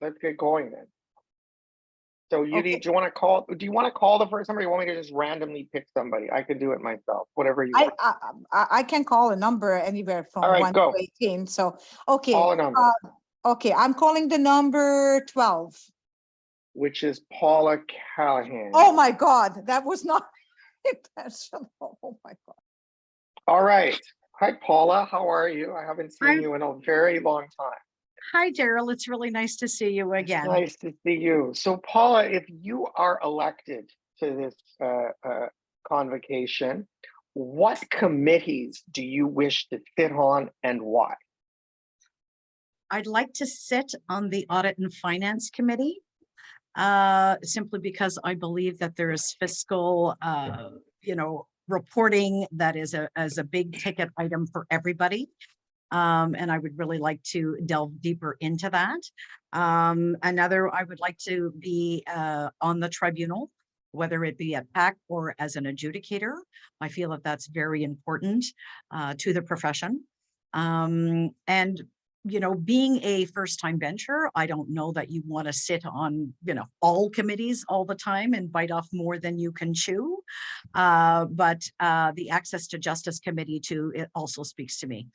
let's get going then. So you Okay. do you want to call the first number? Or you want me to just randomly pick somebody? I can do it myself, whatever you want. I can call a number anywhere from All right, 1 go. to 18. So, okay. Call a number. Okay, I'm calling the number 12. Which is Paula Callahan. Oh my God, that was not intentional. Oh my God. All right. Hi, Paula. How are you? I haven't seen you in a very long time. Hi, Daryl. It's really nice to see you again. Nice to see you. So, Paula, if you are elected to this convocation, what committees do you wish to sit on and why? I'd like to sit on the Audit and Finance Committee, simply because I believe that there is fiscal, reporting that is a big ticket item for everybody. And I would really like to delve deeper into that. Another, I would like to be on the tribunal, whether it be at PAC or as an adjudicator. I feel that that's very important to the profession. And being a first-time bencher, I don't know that you want to sit on, all committees all the time and bite off more than you can chew. But the Access to Justice Committee too, it also speaks to me.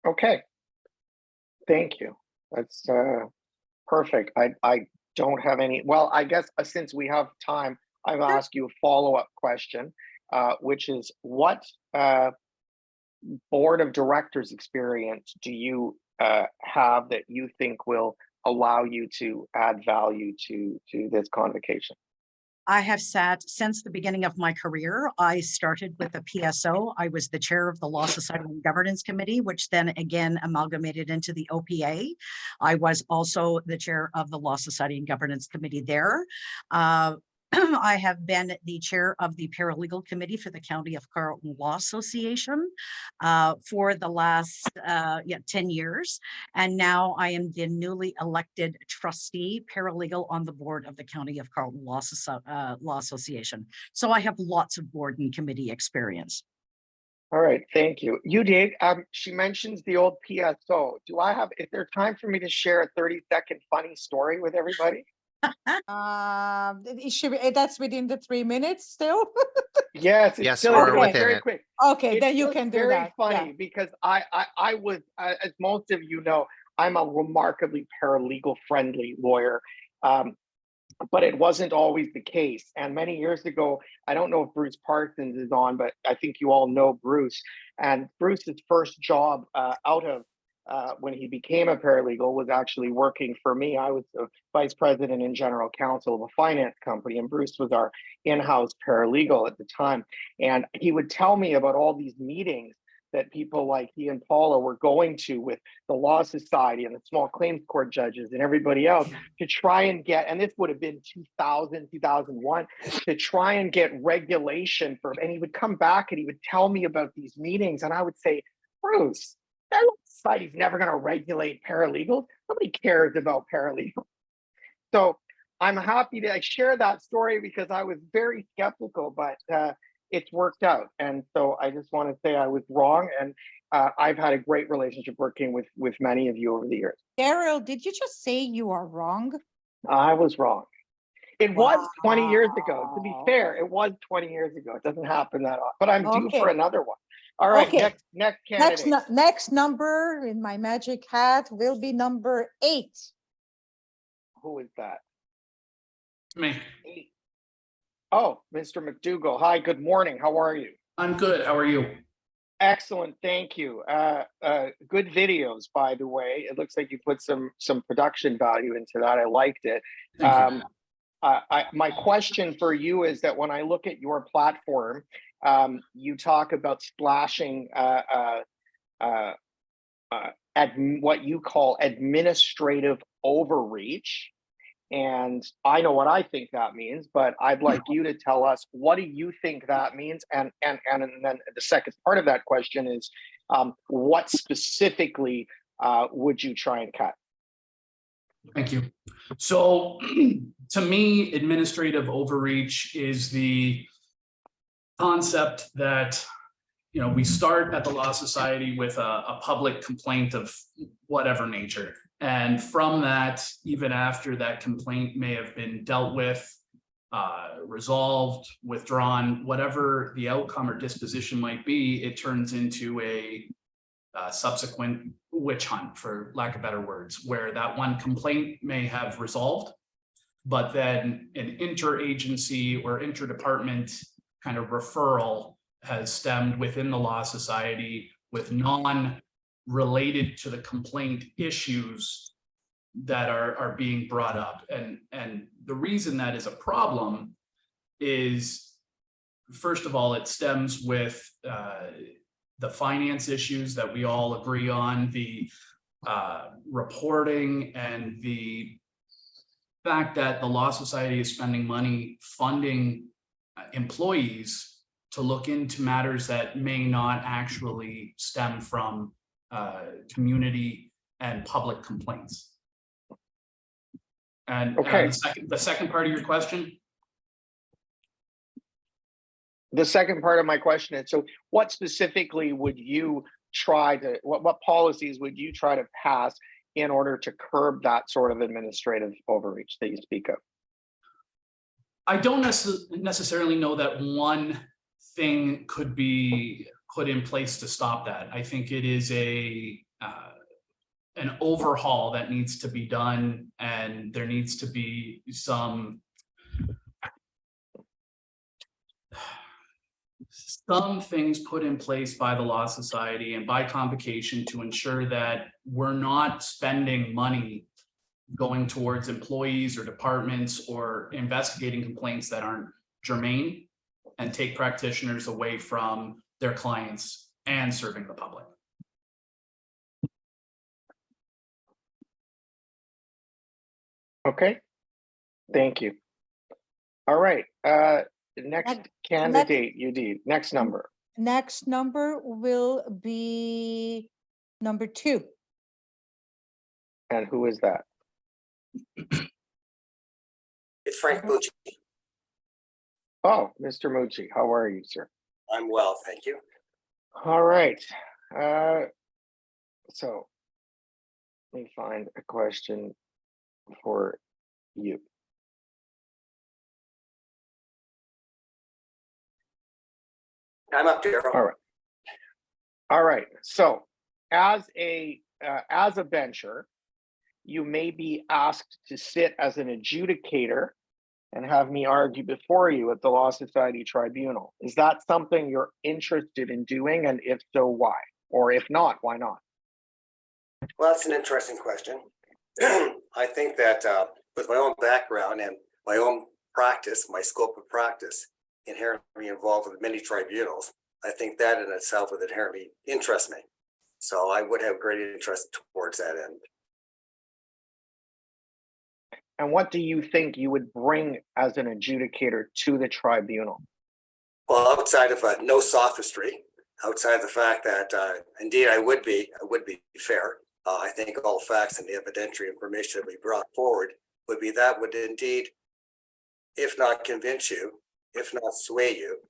Okay. Thank you. That's perfect. I don't have any, well, I guess since we have time, I've asked you a follow-up question, which is what board of directors experience do you have that you think will allow you to add value to this convocation? I have sat since the beginning of my career. I started with the PSO. I was the chair of the Law Society and Governance Committee, which then again amalgamated into the OPA. I was also the chair of the Law Society and Governance Committee there. I have been the chair of the Paralegal Committee for the County of Carleton Law Association for the last 10 years. And now I am the newly elected trustee paralegal on the board of the County of Carleton Law Association. So I have lots of board and committee experience. All right, thank you. You did. She mentions the old PSO. Is there time for me to share a 30-second funny story with everybody? That's within the 3 minutes still? Yes, yes, still we're okay. within Very it. quick. Okay, then you can do very that. Funny because I was, as most of you know, I'm a remarkably paralegal friendly lawyer, but it wasn't always the case. And many years ago, I don't know if Bruce Parsons is on, but I think you all know Bruce. And Bruce's first job out of when he became a paralegal was actually working for me. I was the vice president and general counsel of a finance company, and Bruce was our in-house paralegal at the time. And he would tell me about all these meetings that people like he and Paula were going to with the Law Society and the small claims court judges and everybody else to try and get, and this would have been 2000, 2001, to try and get regulation for, and he would come back and he would tell me about these meetings, and I would say, Bruce, that society's never going to regulate paralegals. Nobody cares about paralegals. So I'm happy to share that story because I was very skeptical, but it's worked out. And so I just want to say I was wrong. And I've had a great relationship working with many of you over the years. Daryl, did you just say you are wrong? I was wrong. It was 20 years ago. To be fair, it was 20 years ago. It doesn't happen that often, but I'm due for another one. All right, okay. Next candidate. Next number in my magic hat will be number 8. Who is that? Me. 8. Oh, Mr. McDougall. Hi, good morning. How are you? I'm good. How are you? Excellent, thank you. Good videos, by the way. It looks like you put some production value into that. I liked it. Thank you. My question for you is that when I look at your platform, you talk about splashing what you call administrative overreach. And I know what I think that means, but I'd like you to tell us, what do you think that means? And then the second part of that question is, what specifically would you try and cut? Thank you. So to me, administrative overreach is the concept that, we start at the Law Society with a public complaint of whatever nature. And from that, even after that complaint may have been dealt with, resolved, withdrawn, whatever the outcome or disposition might be, it turns into a subsequent witch hunt, for lack of better words, where that one complaint may have resolved, but then an interagency or interdepartment kind of referral has stemmed within the Law Society with non-related to the complaint issues that are being brought up. And the reason that is a problem is, first of all, it stems with the finance issues that we all agree on, the reporting, and the fact that the Law Society is spending money funding employees to look into matters that may not actually stem from community and public complaints. And Okay. the second part of your question? The second part of my question is, so what specifically would you try to, what policies would you try to pass in order to curb that sort of administrative overreach that you speak of? I don't necessarily know that one thing could be put in place to stop that. I think it is an overhaul that needs to be done, and there needs to be some things put in place by the Law Society and by convocation to ensure that we're not spending money going towards employees or departments or investigating complaints that aren't germane, and take practitioners away from their clients and serving the public. Okay, thank you. All right, next candidate, UD, next number. Next number will be number 2. And who is that? It's Frank Mucci. Oh, Mr. Mucci, how are you, sir? I'm well, thank you. All right, so let me find a question for you. I'm up, Daryl. All right. All right. So as a bencher, you may be asked to sit as an adjudicator and have me argue before you at the Law Society Tribunal. Is that something you're interested in doing? And if so, why? Or if not, why not? Well, that's an interesting question. I think that with my own background and my own practice, my scope of practice, inherently involved with many tribunals, I think that in itself would inherently interest me. So I would have great interest towards that end. And what do you think you would bring as an adjudicator to the tribunal? Well, outside of no sophistry, outside the fact that indeed I would be fair. I think all facts and the evidentiary information that we brought forward would indeed, if not convince you, if not sway you,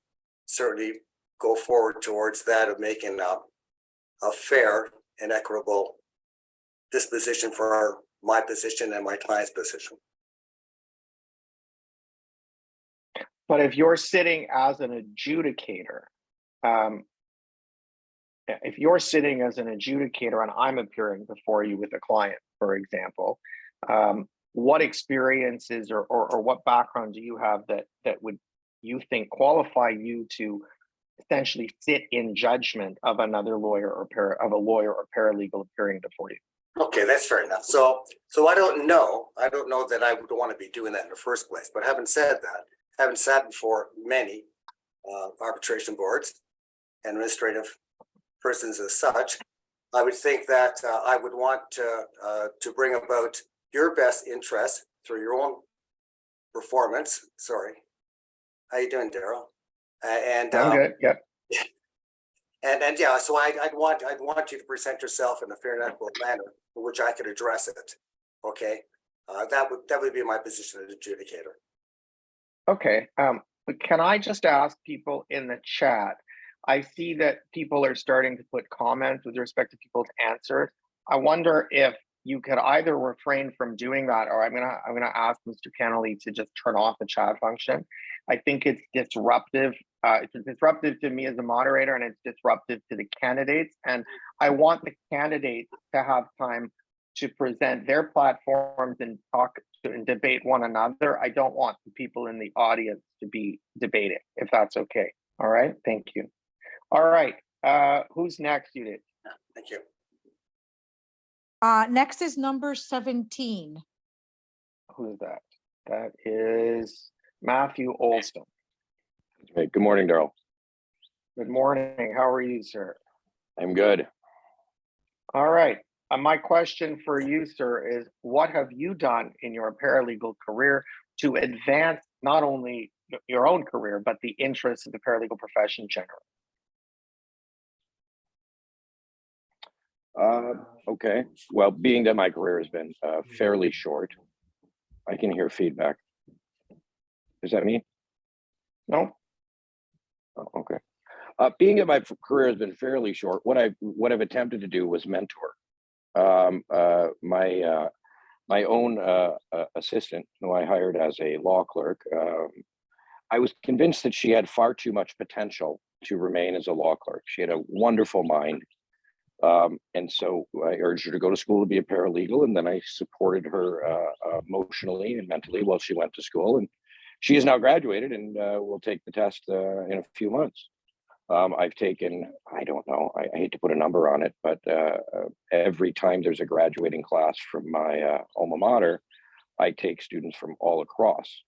certainly go forward towards that of making a fair and equitable disposition for my position and my client's position. But if you're sitting as an adjudicator, and I'm appearing before you with a client, for example, what experiences or what background do you have that would you think qualify you to essentially sit in judgment of another lawyer or paralegal appearing before you? Okay, that's fair enough. So I don't know that I would want to be doing that in the first place. But having said that, having sat before many arbitration boards and administrative persons as such, I would think that I would want to bring about your best interest through your own performance. Sorry, how you doing, Daryl? And I'm good. Yep. And yeah, so I'd want you to present yourself in a fair and equitable manner in which I could address it. Okay, that would be my position as adjudicator. Okay. But can I just ask people in the chat? I see that people are starting to put comments with respect to people's answers. I wonder if you could either refrain from doing that, or I'm gonna ask Mr. Kennelly to just turn off the chat function. I think it's disruptive. It's disruptive to me as a moderator, and it's disruptive to the candidates. And I want the candidates to have time to present their platforms and talk to and debate one another. I don't want the people in the audience to be debating, if that's okay. All right, thank you. All right, who's next, Judith? Thank you. Next is number 17. Who's that? That is Matthew Olson. Hey, good morning, Daryl. Good morning. How are you, sir? I'm good. All right. My question for you, sir, is what have you done in your paralegal career to advance not only your own career, but the interests of the paralegal profession generally? Okay. Well, being that my career has been fairly short, I can hear feedback. Is that me? No? Oh, okay. Being that my career has been fairly short, what I've attempted to do was mentor my own assistant, who I hired as a law clerk. I was convinced that she had far too much potential to remain as a law clerk. She had a wonderful mind. And so I urged her to go to school to be a paralegal, and then I supported her emotionally and mentally while she went to school. And she is now graduated and will take the test in a few months. I've taken, I don't know, I hate to put a number on it, but every time there's a graduating class from my alma mater, I take students from all across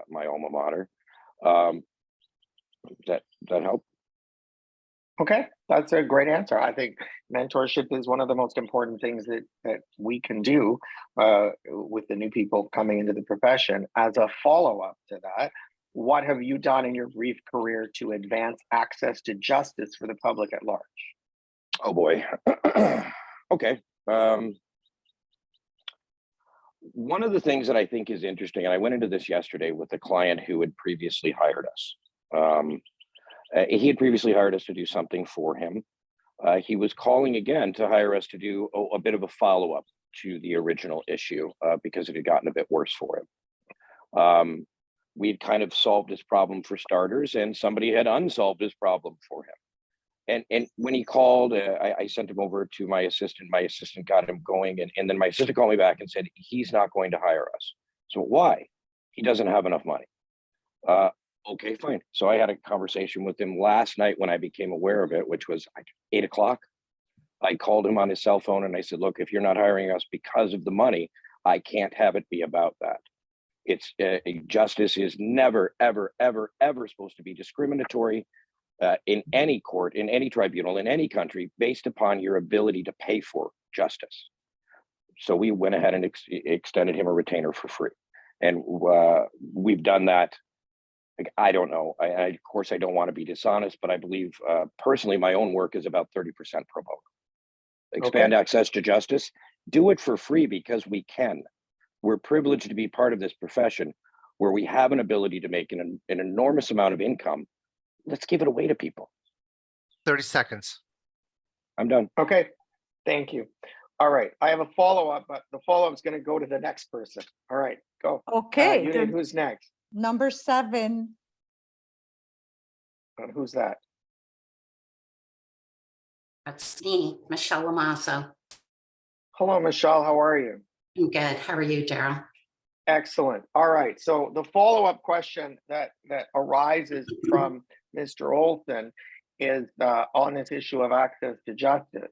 my alma mater. That help? Okay, that's a great answer. I think mentorship is one of the most important things that we can do with the new people coming into the profession. As a follow-up to that, what have you done in your brief career to advance access to justice for the public at large? Oh boy. Okay. One of the things that I think is interesting, and I went into this yesterday with a client who had previously hired us. He had previously hired us to do something for him. He was calling again to hire us to do a bit of a follow-up to the original issue because it had gotten a bit worse for him. We'd kind of solved his problem for starters, and somebody had unsolved his problem for him. And when he called, I sent him over to my assistant. My assistant got him going, and then my assistant called me back and said, he's not going to hire us. So why? He doesn't have enough money. Okay, fine. So I had a conversation with him last night when I became aware of it, which was like 8 o'clock. I called him on his cell phone and I said, look, if you're not hiring us because of the money, I can't have it be about that. It's justice is never, ever, ever, ever supposed to be discriminatory in any court, in any tribunal, in any country, based upon your ability to pay for justice. So we went ahead and extended him a retainer for free. And we've done that. Like, I don't know. Of course, I don't want to be dishonest, but I believe personally, my own work is about 30% pro bono. Expand access to justice. Do it for free because we can. We're privileged to be part of this profession where we have an ability to make an enormous amount of income. Let's give it away to people. 30 seconds. I'm done. Okay, thank you. All right, I have a follow-up, but the follow-up is going to go to the next person. All right, go. Okay, Judith, who's next? number 7. And who's that? That's me, Michelle Lamasso. Hello, Michelle. How are you? I'm good. How are you, Daryl? Excellent. All right. So the follow-up question that arises from Mr. Olson is on this issue of access to justice.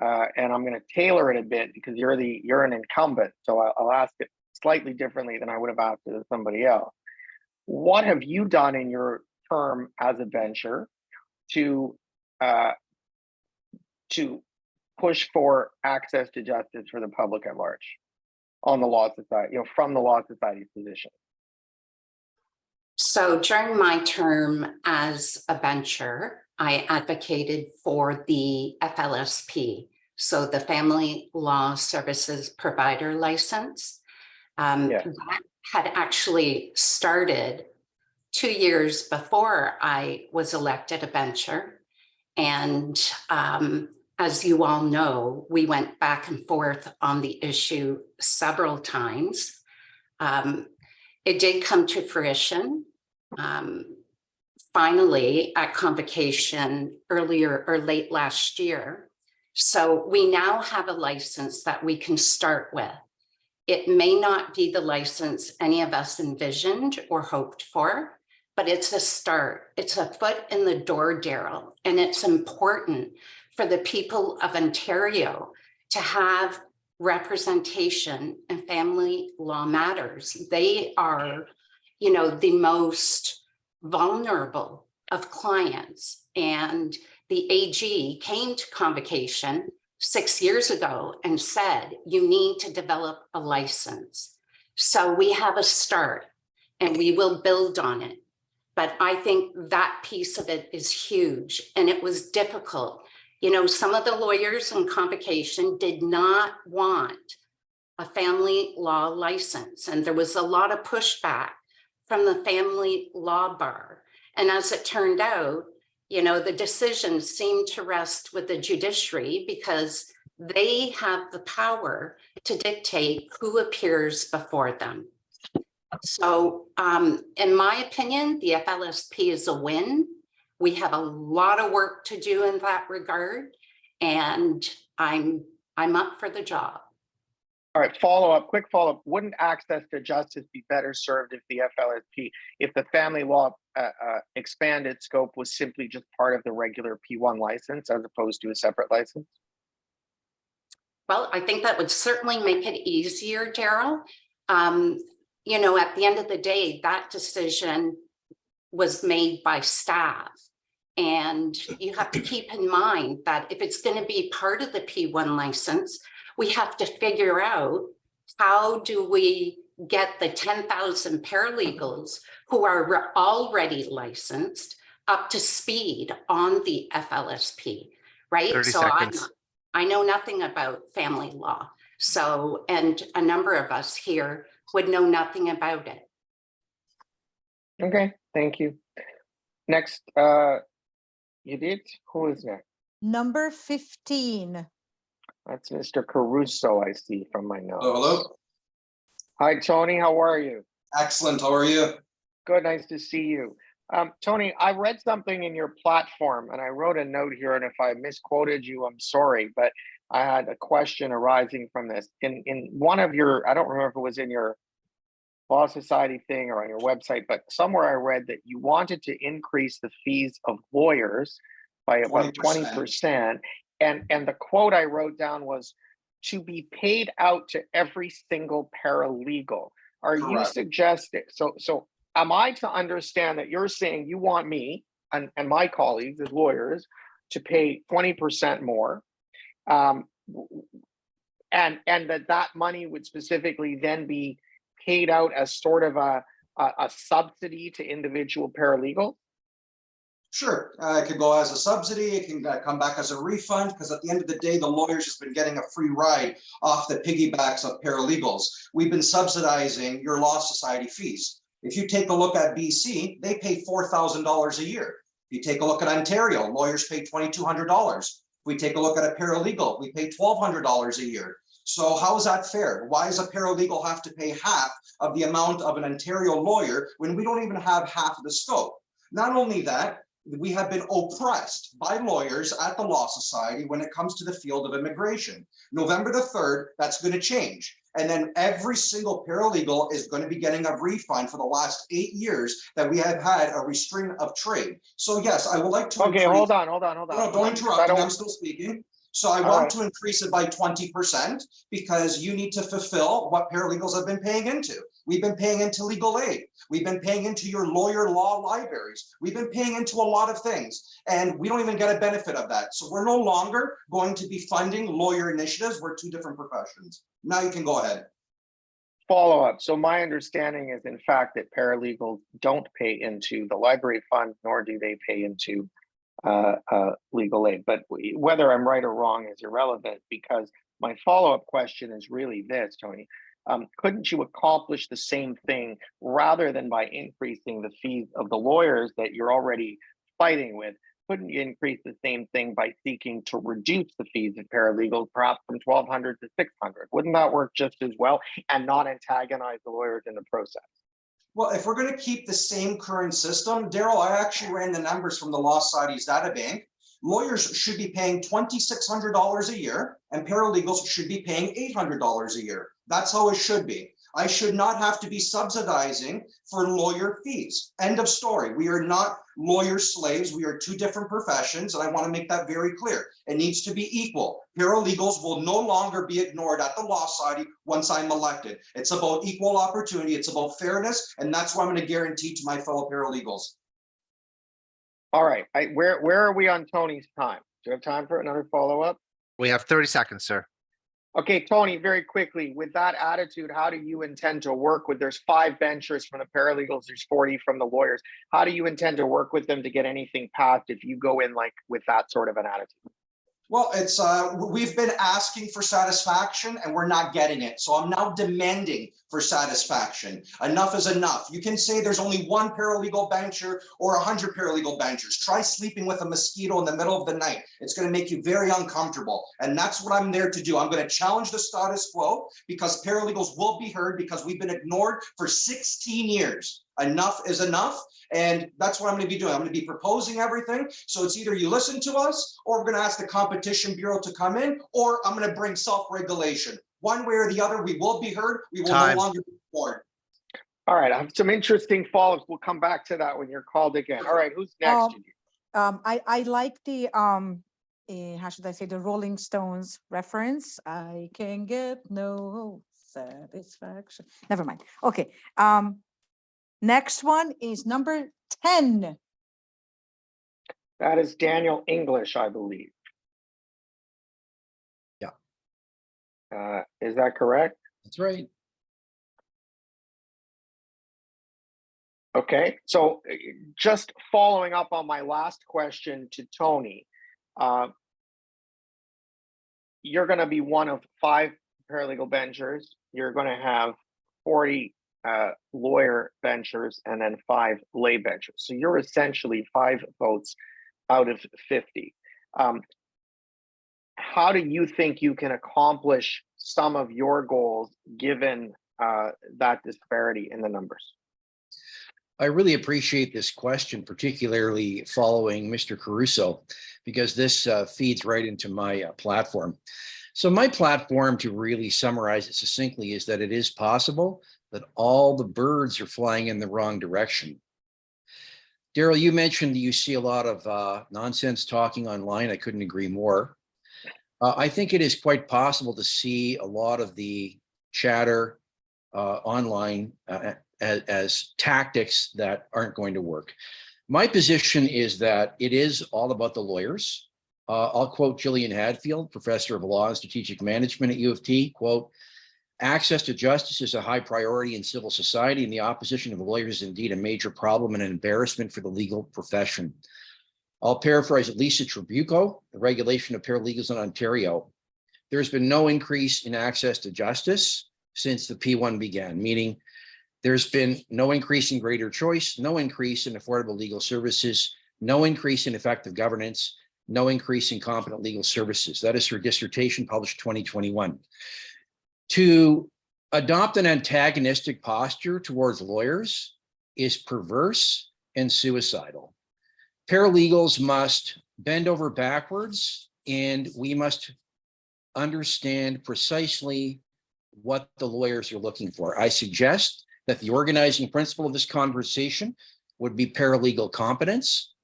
And I'm going to tailor it a bit because you're an incumbent. So I'll ask it slightly differently than I would have asked it of somebody else. What have you done in your term as a bencher to push for access to justice for the public at large on the Law Society, from the Law Society's position? So during my term as a bencher, I advocated for the FLSP, so the Family Law Services Provider License. That had actually started 2 years before I was elected a bencher. And As you all know, we went back and forth on the issue several times. It did come to fruition. Finally, at convocation earlier or late last year. So we now have a license that we can start with. It may not be the license any of us envisioned or hoped for, but it's a start. It's a foot in the door, Daryl, and it's important for the people of Ontario to have representation in family law matters. They are, you know, the most vulnerable of clients. And the AG came to convocation 6 years ago and said, you need to develop a license. So we have a start and we will build on it. But I think that piece of it is huge and it was difficult. You know, some of the lawyers in convocation did not want a family law license, and there was a lot of pushback from the family law bar. And as it turned out, you know, the decisions seemed to rest with the judiciary because they have the power to dictate who appears before them. So in my opinion, the FLSP is a win. We have a lot of work to do in that regard, and I'm up for the job. All right, quick follow-up. Wouldn't access to justice be better served if the FLSP, if the family law expanded scope was simply just part of the regular P1 license as opposed to a separate license? Well, I think that would certainly make it easier, Daryl. You know, at the end of the day, that decision was made by staff. And you have to keep in mind that if it's going to be part of the P1 license, we have to figure out how do we get the 10,000 paralegals who are already licensed up to speed on the FLSP, right? 30 So seconds. I know nothing about family law. So, and a number of us here would know nothing about it. Okay, thank you. Next, you did? Who is next? Number 15. That's Mr. Caruso, I see from my notes. Hello. Hi, Tony, how are you? Excellent. How are you? Good, nice to see you. Tony, I read something in your platform and I wrote a note here, and if I misquoted you, I'm sorry, but I had a question arising from this. In one of your, I don't remember if it was in your Law Society thing or on your website, but somewhere I read that you wanted to increase the fees of lawyers by about 20%. And the quote I wrote down was, to be paid out to every single paralegal. Are you Correct. suggesting, so am I to understand that you're saying you want me and my colleagues as lawyers to pay 20% more, and that money would specifically then be paid out as sort of a subsidy to individual paralegals? Sure. It could go as a subsidy. It can come back as a refund, because at the end of the day, the lawyers has been getting a free ride off the piggybacks of paralegals. We've been subsidizing your Law Society fees. If you take a look at BC, they pay $4,000 a year. If you take a look at Ontario, lawyers pay $2,200. If we take a look at a paralegal, we pay $1,200 a year. So how is that fair? Why does a paralegal have to pay half of the amount of an Ontario lawyer when we don't even have half of the scope? Not only that, we have been oppressed by lawyers at the Law Society when it comes to the field of immigration. November the 3rd, that's going to change. And then every single paralegal is going to be getting a refund for the last 8 years that we have had a restraint of trade. So yes, I would like to. Okay, hold on. No, don't interrupt me. I'm still speaking. So I want to increase it by 20% because you need to fulfill what paralegals have been paying into. We've been paying into legal aid. We've been paying into your lawyer law libraries. We've been paying into a lot of things, and we don't even get a benefit of that. So we're no longer going to be funding lawyer initiatives. We're two different professions. Now you can go ahead. Follow up. So my understanding is, in fact, that paralegals don't pay into the library fund, nor do they pay into legal aid. But whether I'm right or wrong is irrelevant, because my follow-up question is really this, Tony. Couldn't you accomplish the same thing rather than by increasing the fees of the lawyers that you're already fighting with, couldn't you increase the same thing by seeking to reduce the fees of paralegals, perhaps from 1,200 to 600? Wouldn't that work just as well and not antagonize the lawyers in the process? Well, if we're going to keep the same current system, Daryl, I actually ran the numbers from the Law Society's data bank. Lawyers should be paying $2,600 a year and paralegals should be paying $800 a year. That's how it should be. I should not have to be subsidizing for lawyer fees. End of story. We are not lawyer slaves. We are two different professions, and I want to make that very clear. It needs to be equal. Paralegals will no longer be ignored at the Law Society once I'm elected. It's about equal opportunity. It's about fairness, and that's what I'm going to guarantee to my fellow paralegals. All right, where are we on Tony's time? Do you have time for another follow-up? We have 30 seconds, sir. Okay, Tony, very quickly, with that attitude, how do you intend to work with, there's 5 benchers from the paralegals, there's 40 from the lawyers. How do you intend to work with them to get anything passed if you go in like with that sort of an attitude? Well, it's we've been asking for satisfaction and we're not getting it. So I'm now demanding for satisfaction. Enough is enough. You can say there's only one paralegal bencher or 100 paralegal benchers. Try sleeping with a mosquito in the middle of the night. It's going to make you very uncomfortable. And that's what I'm there to do. I'm going to challenge the status quo because paralegals will be heard because we've been ignored for 16 years. Enough is enough. And that's what I'm going to be doing. I'm going to be proposing everything. So it's either you listen to us or we're going to ask the Competition Bureau to come in, or I'm going to bring self-regulation. One way or the other, we will be heard. We will no longer be ignored. All right, I have some interesting follow-ups. We'll come back to that when you're called again. All right, who's next? I like the how should I say, the Rolling Stones reference. I can get no satisfaction. Never mind. Okay. Next one is number 10. That is Daniel English, I believe. Yeah. Is that correct? That's right. Okay, so just following up on my last question to Tony, you're going to be one of 5 paralegal benchers. You're going to have 40 lawyer benchers and then 5 lay benchers. So you're essentially 5 votes out of 50. How do you think you can accomplish some of your goals given that disparity in the numbers? I really appreciate this question, particularly following Mr. Caruso, because this feeds right into my platform. So my platform, to really summarize it succinctly, is that it is possible that all the birds are flying in the wrong direction. Daryl, you mentioned that you see a lot of nonsense talking online. I couldn't agree more. I think it is quite possible to see a lot of the chatter online as tactics that aren't going to work. My position is that it is all about the lawyers. I'll quote Gillian Hadfield, professor of law and strategic management at U of T, quote, "Access to justice is a high priority in civil society, and the opposition of lawyers is indeed a major problem and an embarrassment for the legal profession." I'll paraphrase Lisa Trabucco, the regulation of paralegals in Ontario. "There's been no increase in access to justice since the P1 began," meaning there's been no increase in greater choice, no increase in affordable legal services, no increase in effective governance, no increase in competent legal services. That is her dissertation published 2021. To adopt an antagonistic posture towards lawyers is perverse and suicidal. Paralegals must bend over backwards, and we must understand precisely what the lawyers are looking for. I suggest that the organizing principle of this conversation would be paralegal competence.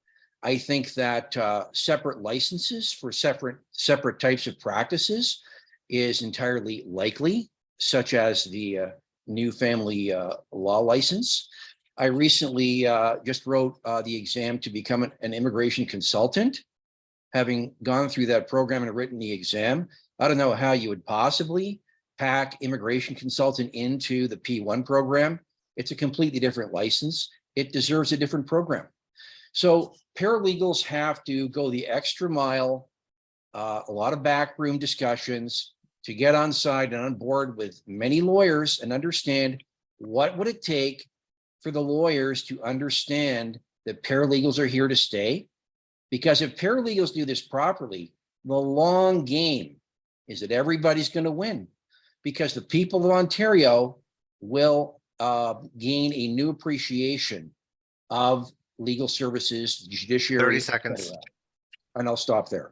I think that separate licenses for separate types of practices is entirely likely, such as the new family law license. I recently just wrote the exam to become an immigration consultant. Having gone through that program and written the exam, I don't know how you would possibly pack immigration consultant into the P1 program. It's a completely different license. It deserves a different program. So paralegals have to go the extra mile, a lot of backroom discussions to get on side and on board with many lawyers and understand what would it take for the lawyers to understand that paralegals are here to stay, Because if paralegals do this properly, the long game is that everybody's going to win, because the people of Ontario will gain a new appreciation of legal services, judiciary. 30 et seconds. cetera. And I'll stop there.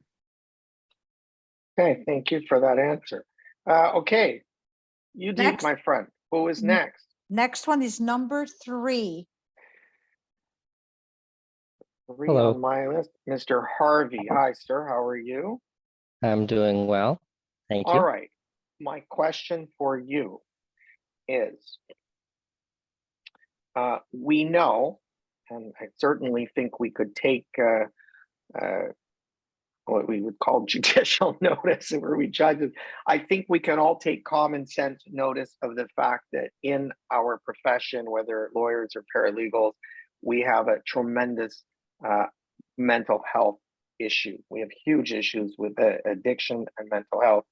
Okay, thank you for that answer. Okay, you do, Next. my friend. Who is Mm. next? Next one is number 3. 3 Hello. on my list. Mr. Harvey. Hi, sir. How are you? I'm doing well. Thank All you. right. My question for you is, we know, and I certainly think we could take what we would call judicial notice, where we judge it. I think we can all take common sense notice of the fact that in our profession, whether lawyers or paralegals, we have a tremendous mental health issue. We have huge issues with addiction and mental health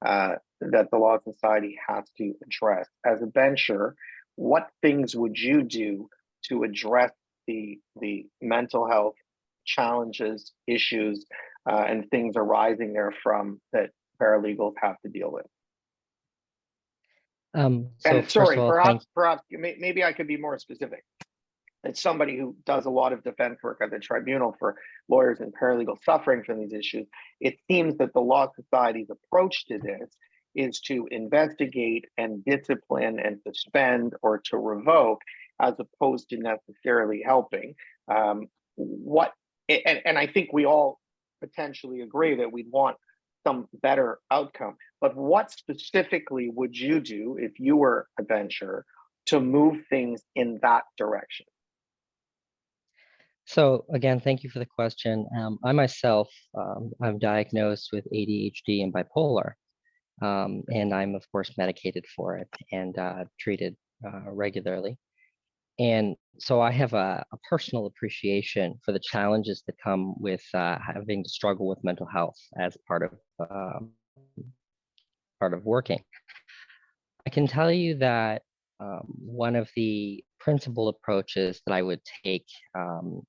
that the Law Society has to address. As a bencher, what things would you do to address the mental health challenges, issues, and things arising therefrom that paralegals have to deal with? So And first sorry, of all, perhaps maybe I could be more specific. As somebody who does a lot of defense work at the tribunal for lawyers and paralegals suffering from these issues, it seems that the Law Society's approach to this is to investigate and discipline and suspend or to revoke, as opposed to necessarily helping. And I think we all potentially agree that we'd want some better outcome. But what specifically would you do if you were a bencher to move things in that direction? So again, thank you for the question. I myself, I'm diagnosed with ADHD and bipolar, and I'm of course medicated for it and treated regularly. And so I have a personal appreciation for the challenges that come with having to struggle with mental health as part of working. I can tell you that one of the principal approaches that I would take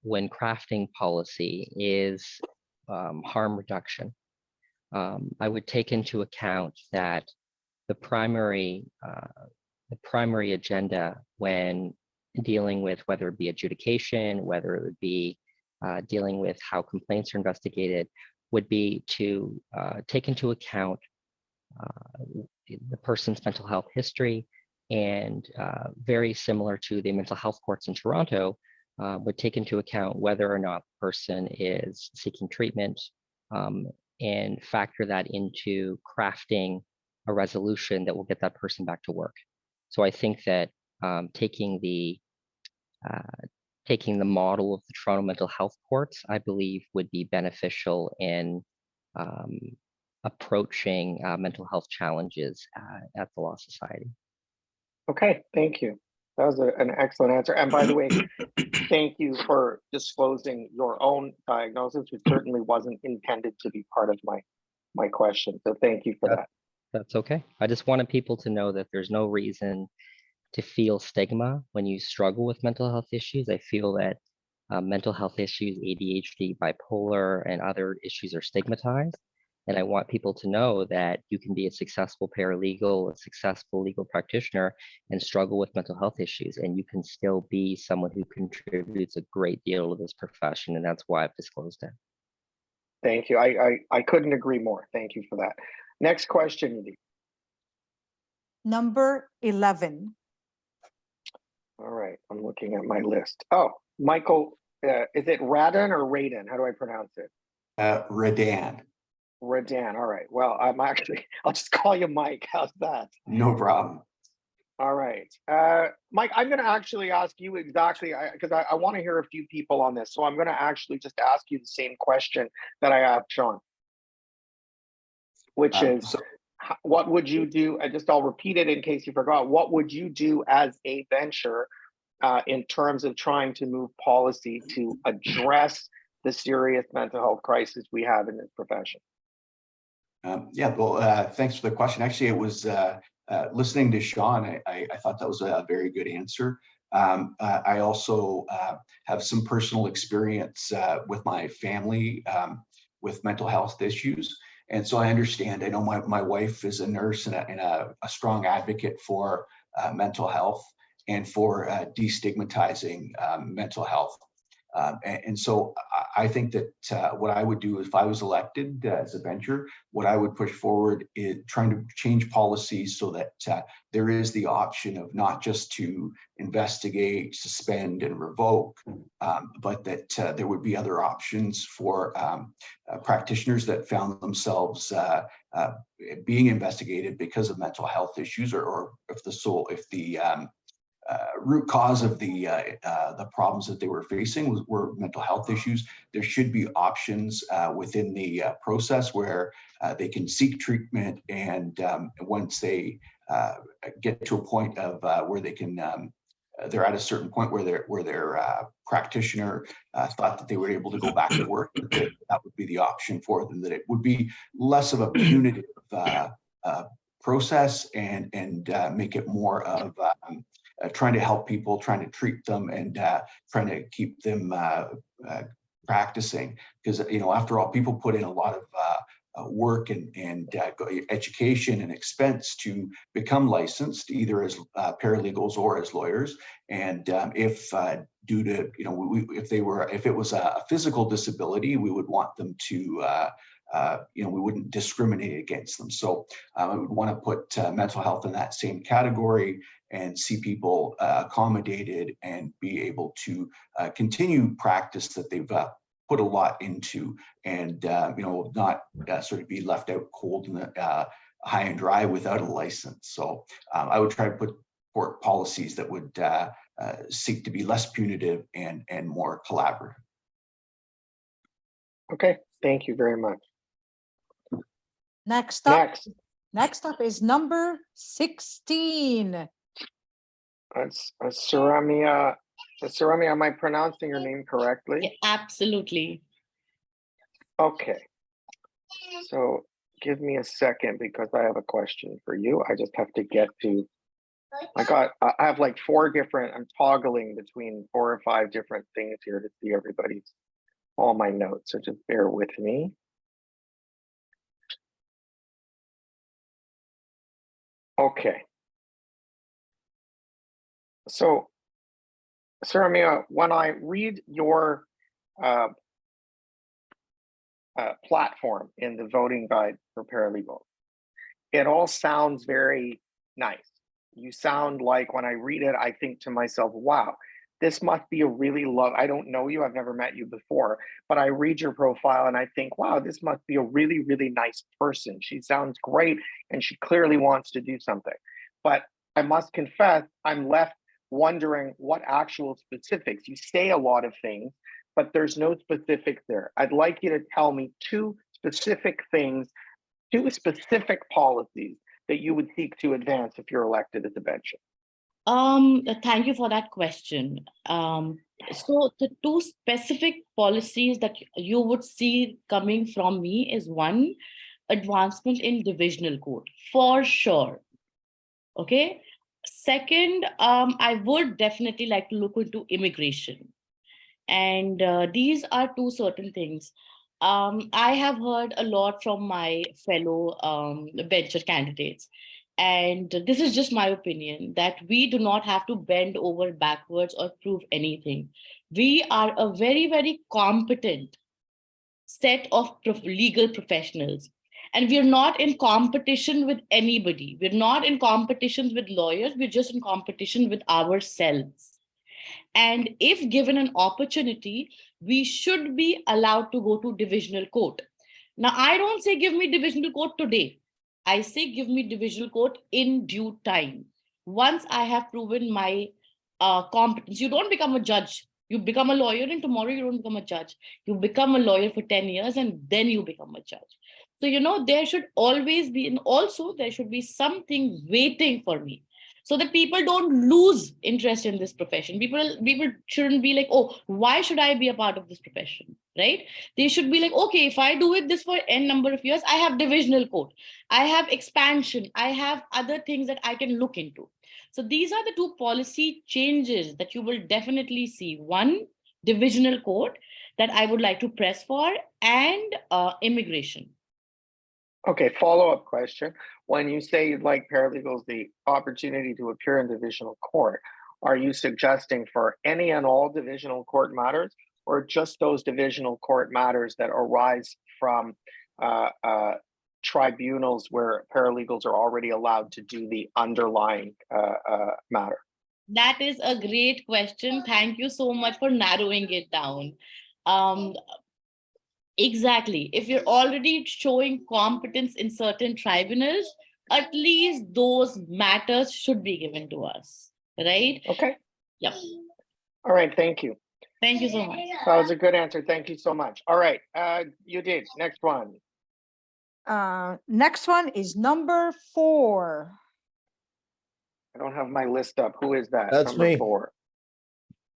when crafting policy is harm reduction. I would take into account that the primary agenda when dealing with whether it be adjudication, whether it would be dealing with how complaints are investigated, would be to take into account the person's mental health history, and very similar to the mental health courts in Toronto, would take into account whether or not the person is seeking treatment, and factor that into crafting a resolution that will get that person back to work. So I think that taking the model of the Toronto mental health courts, I believe, would be beneficial in approaching mental health challenges at the Law Society. Okay, thank you. That was an excellent answer. And by the way, thank you for disclosing your own diagnosis, which certainly wasn't intended to be part of my question. So thank you for that. That's okay. I just wanted people to know that there's no reason to feel stigma when you struggle with mental health issues. I feel that mental health issues, ADHD, bipolar, and other issues are stigmatized. And I want people to know that you can be a successful paralegal, a successful legal practitioner, and struggle with mental health issues. And you can still be someone who contributes a great deal to this profession. And that's why I've disclosed it. Thank you. I couldn't agree more. Thank you for that. Next question, Edie. Number 11. All right, I'm looking at my list. Oh, Michael, is it Radin or Radin? How do I pronounce it? Radan. Radan. All right. Well, I'll just call you Mike. How's that? No problem. All right. Mike, I'm going to actually ask you exactly, because I want to hear a few people on this. So I'm going to actually just ask you the same question that I asked Sean, which is, what would you do? I'll repeat it in case you forgot. What would you do as a bencher in terms of trying to move policy to address the serious mental health crisis we have in this profession? Thanks for the question. Actually, it was listening to Sean, I thought that was a very good answer. I also have some personal experience with my family with mental health issues. And so I understand, I know my wife is a nurse and a strong advocate for mental health and for destigmatizing mental health. And so I think that what I would do if I was elected as a bencher, what I would push forward is trying to change policies so that there is the option of not just to investigate, suspend, and revoke, but that there would be other options for practitioners that found themselves being investigated because of mental health issues, or if the root cause of the problems that they were facing were mental health issues. There should be options within the process where they can seek treatment, and once they get to a point of where they can, they're at a certain point where their practitioner thought that they were able to go back to work, that would be the option for them. That it would be less of a punitive process and make it more of trying to help people, trying to treat them, and trying to keep them practicing. Because, you know, after all, people put in a lot of work and education and expense to become licensed, either as paralegals or as lawyers. And if due to, you know, if it was a physical disability, we would want them to you know, we wouldn't discriminate against them. So I would want to put mental health in that same category and see people accommodated and be able to continue practice that they've put a lot into, and you know, not sort of be left out cold and high and dry without a license. So I would try to put forth policies that would seek to be less punitive and more collaborative. Okay, thank you very much. Next up is number 16. Saramia, am I pronouncing your name correctly? Yeah, absolutely. Okay. So give me a second because I have a question for you. I just have to get to, I have like I'm toggling between 4 or 5 different things here to see all my notes. So just bear with me. Okay. So, Saramia, when I read your platform in the voting guide for paralegals, it all sounds very nice. You sound like, when I read it, I think to myself, wow, this must be a really I don't know you, I've never met you before, but I read your profile and I think, wow, this must be a really, really nice person. She sounds great and she clearly wants to do something. But I must confess, I'm left wondering what actual specifics. You say a lot of things, but there's no specifics there. I'd like you to tell me 2 specific things, 2 specific policies that you would seek to advance if you're elected as a bencher. Thank you for that question. So the 2 specific policies that you would see coming from me is 1, advancement in divisional court, for sure. Okay. Second, I would definitely like to look into immigration. And these are 2 certain things. I have heard a lot from my fellow bencher candidates. And this is just my opinion, that we do not have to bend over backwards or prove anything. We are a very, very competent set of legal professionals. And we're not in competition with anybody. We're not in competition with lawyers. We're just in competition with ourselves. And if given an opportunity, we should be allowed to go to divisional court. Now, I don't say give me divisional court today. I say give me divisional court in due time. Once I have proven my competence, you don't become a judge. You become a lawyer and tomorrow you don't become a judge. You become a lawyer for 10 years and then you become a judge. So, you know, there should always be, and also there should be something waiting for me, so that people don't lose interest in this profession. People shouldn't be like, oh, why should I be a part of this profession, right? They should be like, okay, if I do this for n number of years, I have divisional court, I have expansion, I have other things that I can look into. So these are the two policy changes that you will definitely see. One, divisional court that I would like to press for, and immigration. Okay, follow-up question. When you say you'd like paralegals the opportunity to appear in divisional court, are you suggesting for any and all divisional court matters, or just those divisional court matters that arise from tribunals where paralegals are already allowed to do the underlying matter? That is a great question. Thank you so much for narrowing it down. Exactly. If you're already showing competence in certain tribunals, at least those matters should be given to us, right? Okay. Yep. All right, thank you. Thank you so much. That was a good answer. Thank you so much. All right, you did. Next one. Next one is number 4. I don't have my list up. Who is that? That's Number me. 4.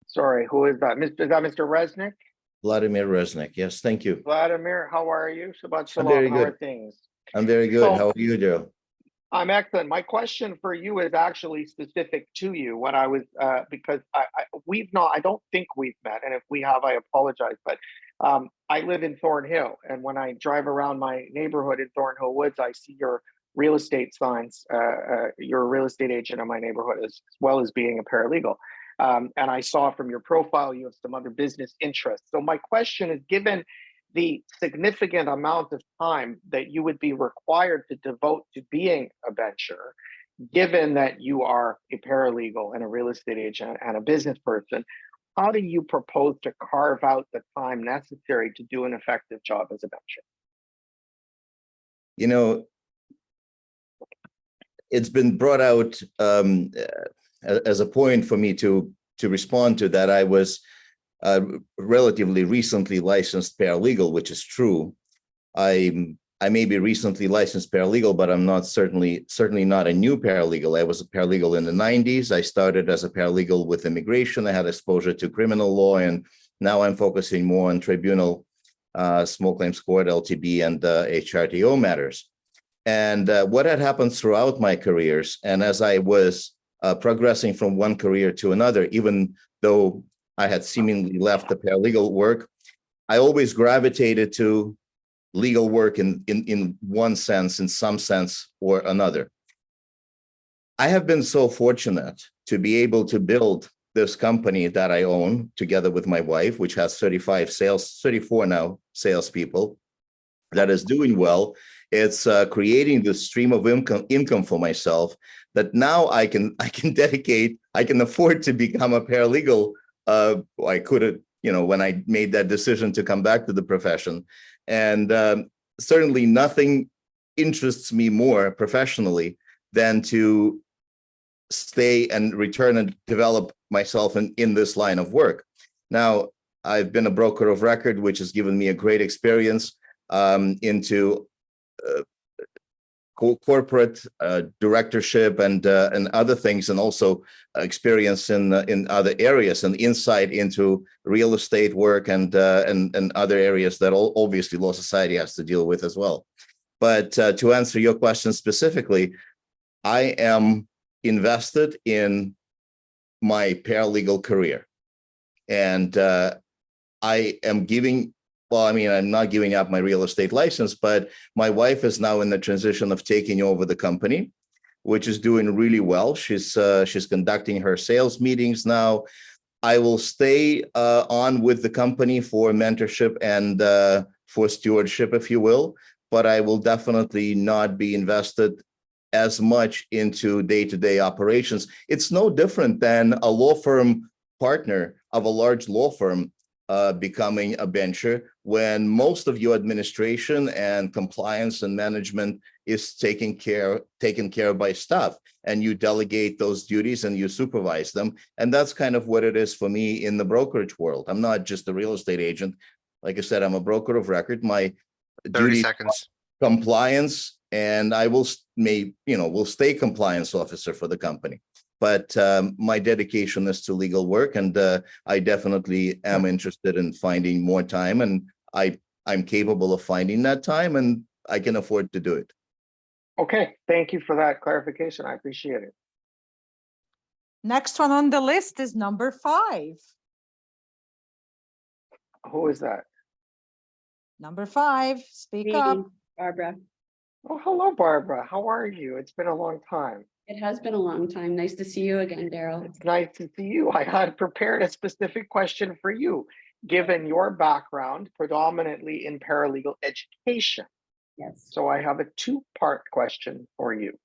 Sorry, who is that? Is that Mr. Resnick? Vladimir Resnick. Yes, thank you. Vladimir, how are you? Shabbat I'm very shalom. How are good. things? I'm very good. So- How are you, Joe? I'm excellent. My question for you is actually specific to you. When I was because I don't think we've met, and if we have, I apologize. But I live in Thornhill, and when I drive around my neighborhood in Thornhill Woods, I see your real estate signs. You're a real estate agent in my neighborhood, as well as being a paralegal. And I saw from your profile you have some other business interests. So my question is, given the significant amount of time that you would be required to devote to being a bencher, given that you are a paralegal and a real estate agent and a business person, how do you propose to carve out the time necessary to do an effective job as a bencher? You know, it's been brought out as a point for me to respond to that. I was relatively recently licensed paralegal, which is true. I may be recently licensed paralegal, but I'm not certainly not a new paralegal. I was a paralegal in the 90s. I started as a paralegal with immigration. I had exposure to criminal law, and now I'm focusing more on tribunal, small claims court, LTB, and HRTO matters. And what had happened throughout my careers, and as I was progressing from one career to another, even though I had seemingly left the paralegal work, I always gravitated to legal work in one sense, in some sense or another. I have been so fortunate to be able to build this company that I own together with my wife, which has 34 now salespeople, that is doing well. It's creating this stream of income for myself that now I can afford to become a paralegal. I could have, when I made that decision to come back to the profession. And certainly nothing interests me more professionally than to stay and return and develop myself in this line of work. Now, I've been a broker of record, which has given me a great experience into corporate directorship and other things, and also experience in other areas and insight into real estate work and other areas that obviously law society has to deal with as well. But to answer your question specifically, I am invested in my paralegal career, and I am giving. Well, I mean, I'm not giving up my real estate license, but my wife is now in the transition of taking over the company, which is doing really well. She's conducting her sales meetings now. I will stay on with the company for mentorship and for stewardship, if you will, but I will definitely not be invested as much into day-to-day operations. It's no different than a law firm partner of a large law firm becoming a bencher, when most of your administration and compliance and management is taken care of by staff, and you delegate those duties and you supervise them. And that's kind of what it is for me in the brokerage world. I'm not just a real estate agent. Like I said, I'm a broker of record. My 30 seconds. Compliance, and I will stay compliance officer for the company. But my dedication is to legal work, and I definitely am interested in finding more time, and I'm capable of finding that time, and I can afford to do it. Okay, thank you for that clarification. I appreciate it. Next one on the list is number 5. Who is that? Number 5, speak up. Barbara. Oh, hello, Barbara. How are you? It's been a long time. It has been a long time. Nice to see you again, Daryl. It's nice to see you. I had prepared a specific question for you, given your background predominantly in paralegal education. Yes. So I have a 2-part question for you.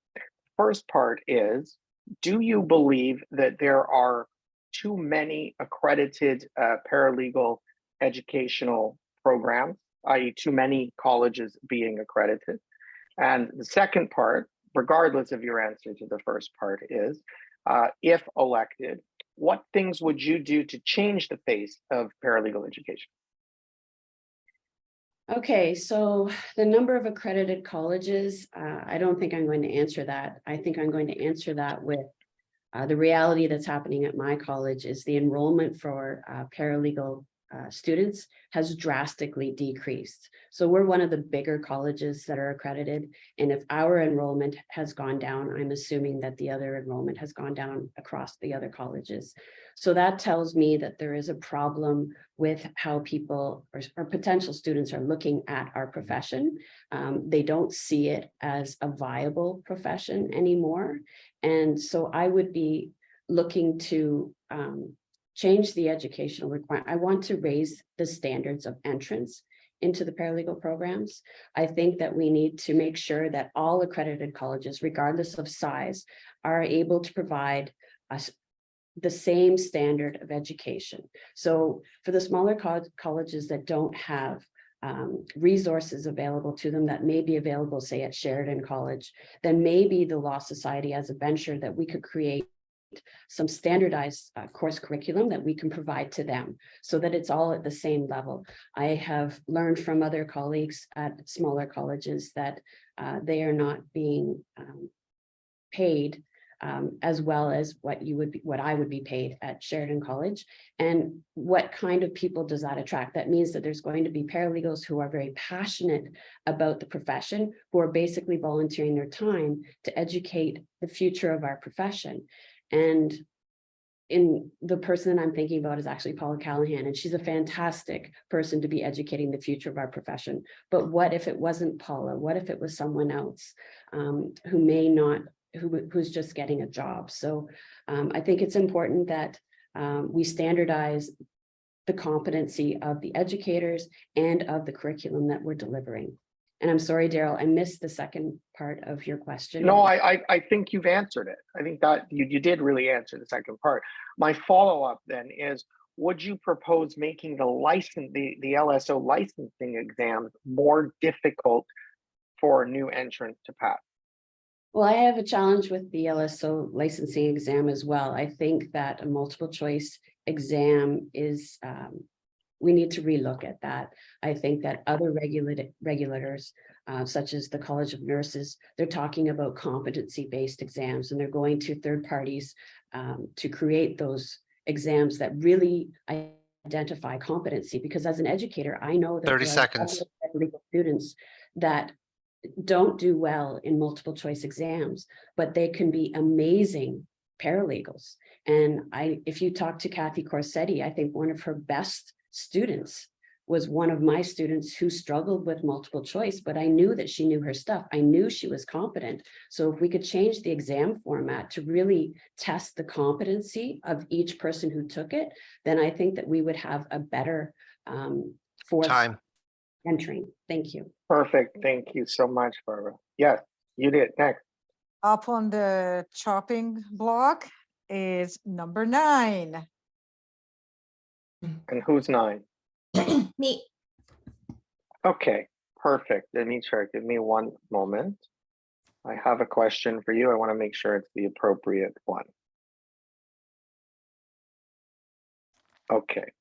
First part is, do you believe that there are too many accredited paralegal educational programs, i.e. too many colleges being accredited? And the second part, regardless of your answer to the first part, is if elected, what things would you do to change the face of paralegal education? Okay, so the number of accredited colleges, I don't think I'm going to answer that. I think I'm going to answer that with the reality that's happening at my college is the enrollment for paralegal students has drastically decreased. So we're one of the bigger colleges that are accredited. And if our enrollment has gone down, I'm assuming that the other enrollment has gone down across the other colleges. So that tells me that there is a problem with how people or potential students are looking at our profession. They don't see it as a viable profession anymore. And so I would be looking to change the educational requirement. I want to raise the standards of entrance into the paralegal programs. I think that we need to make sure that all accredited colleges, regardless of size, are able to provide us the same standard of education. So for the smaller colleges that don't have resources available to them that may be available, say at Sheridan College, then maybe the Law Society as a venture that we could create some standardized course curriculum that we can provide to them so that it's all at the same level. I have learned from other colleagues at smaller colleges that they are not being paid as well as what I would be paid at Sheridan College. And what kind of people does that attract? That means that there's going to be paralegals who are very passionate about the profession, who are basically volunteering their time to educate the future of our profession. And in the person that I'm thinking about is actually Paula Callahan, and she's a fantastic person to be educating the future of our profession. But what if it wasn't Paula? What if it was someone else who may not, who's just getting a job? So I think it's important that we standardize the competency of the educators and of the curriculum that we're delivering. And I'm sorry, Daryl, I missed the second part of your question. No, I think you've answered it. I think that you did really answer the second part. My follow-up then is, would you propose making the LSO licensing exams more difficult for new entrants to pass? Well, I have a challenge with the LSO licensing exam as well. I think that a multiple choice exam is, we need to relook at that. I think that other regulators, such as the College of Nurses, they're talking about competency-based exams, and they're going to third parties to create those exams that really identify competency. Because as an educator, I know that 30 seconds. Legal students that don't do well in multiple choice exams, but they can be amazing paralegals. And if you talk to Kathy Corsetti, I think one of her best students was one of my students who struggled with multiple choice, but I knew that she knew her stuff. I knew she was competent. So if we could change the exam format to really test the competency of each person who took it, then I think that we would have a better force entering. Thank you. Perfect. Thank you so much, Barbara. Yes, you did. Next. Up on the chopping block is number 9. And who's 9? Me. Okay, perfect. Anitra, give me one moment. I have a question for you. I want to make sure it's the appropriate one. Okay.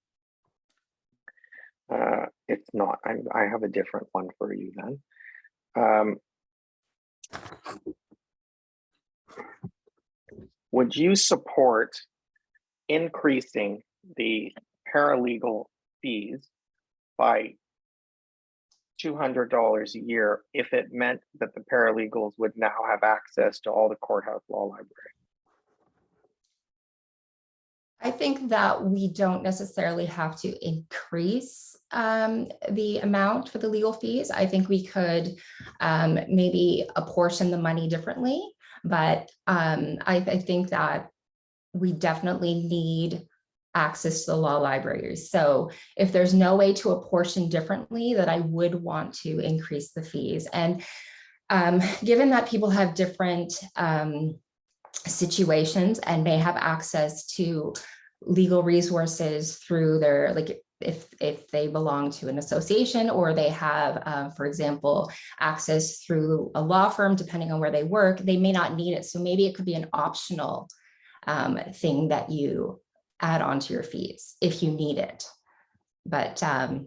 It's not. I have a different one for you then. Would you support increasing the paralegal fees by $200 a year if it meant that the paralegals would now have access to all the courthouse law library? think that we don't necessarily have to increase the amount for the legal fees. I think we could maybe apportion the money differently, but I think that we definitely need access to the law libraries. So if there's no way to apportion differently, that I would want to increase the fees. And given that people have different situations and may have access to legal resources through their, like if they belong to an association, or they have, for example, access through a law firm, depending on where they work, they may not need it. So maybe it could be an optional thing that you add on to your fees if you need it. But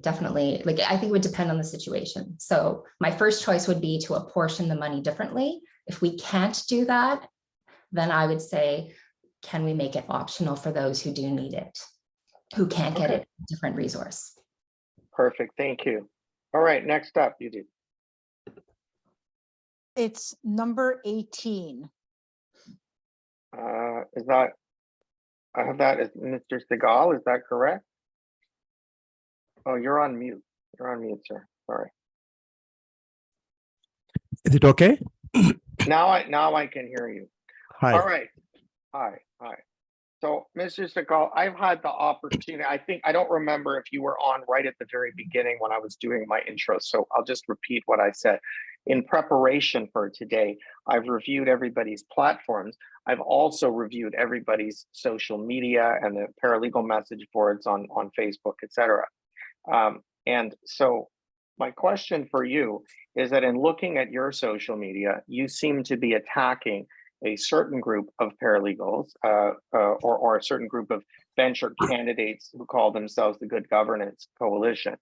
definitely, like, I think it would depend on the situation. So my first choice would be to apportion the money differently. If we can't do that, then I would say, can we make it optional for those who do need it, who can't get it, different resource? Perfect, thank you. All right, next up, you do. It's number 18. Is that, I have that as Mr. Segal, is that correct? Oh, you're on mute. You're on mute, sir. Sorry. Is it okay? Now I can hear you. Hi. All right. Hi. So, Mr. Segal, I've had the opportunity, I don't remember if you were on right at the very beginning when I was doing my intro, so I'll just repeat what I said. In preparation for today, I've reviewed everybody's platforms. I've also reviewed everybody's social media and the paralegal message boards on Facebook, etc. And so my question for you is that in looking at your social media, you seem to be attacking a certain group of paralegals or a certain group of venture candidates who call themselves the Good Governance Coalition.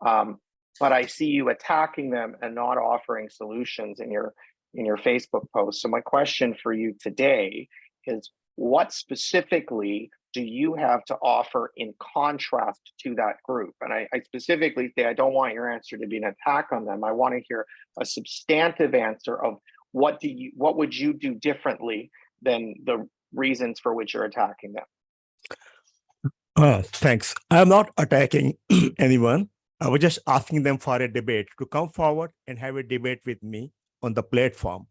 But I see you attacking them and not offering solutions in your Facebook post. So my question for you today is, what specifically do you have to offer in contrast to that group? And I specifically say, I don't want your answer to be an attack on them. I want to hear a substantive answer of what would you do differently than the reasons for which you're attacking them? Thanks. I'm not attacking anyone. I was just asking them for a debate to come forward and have a debate with me on the platform.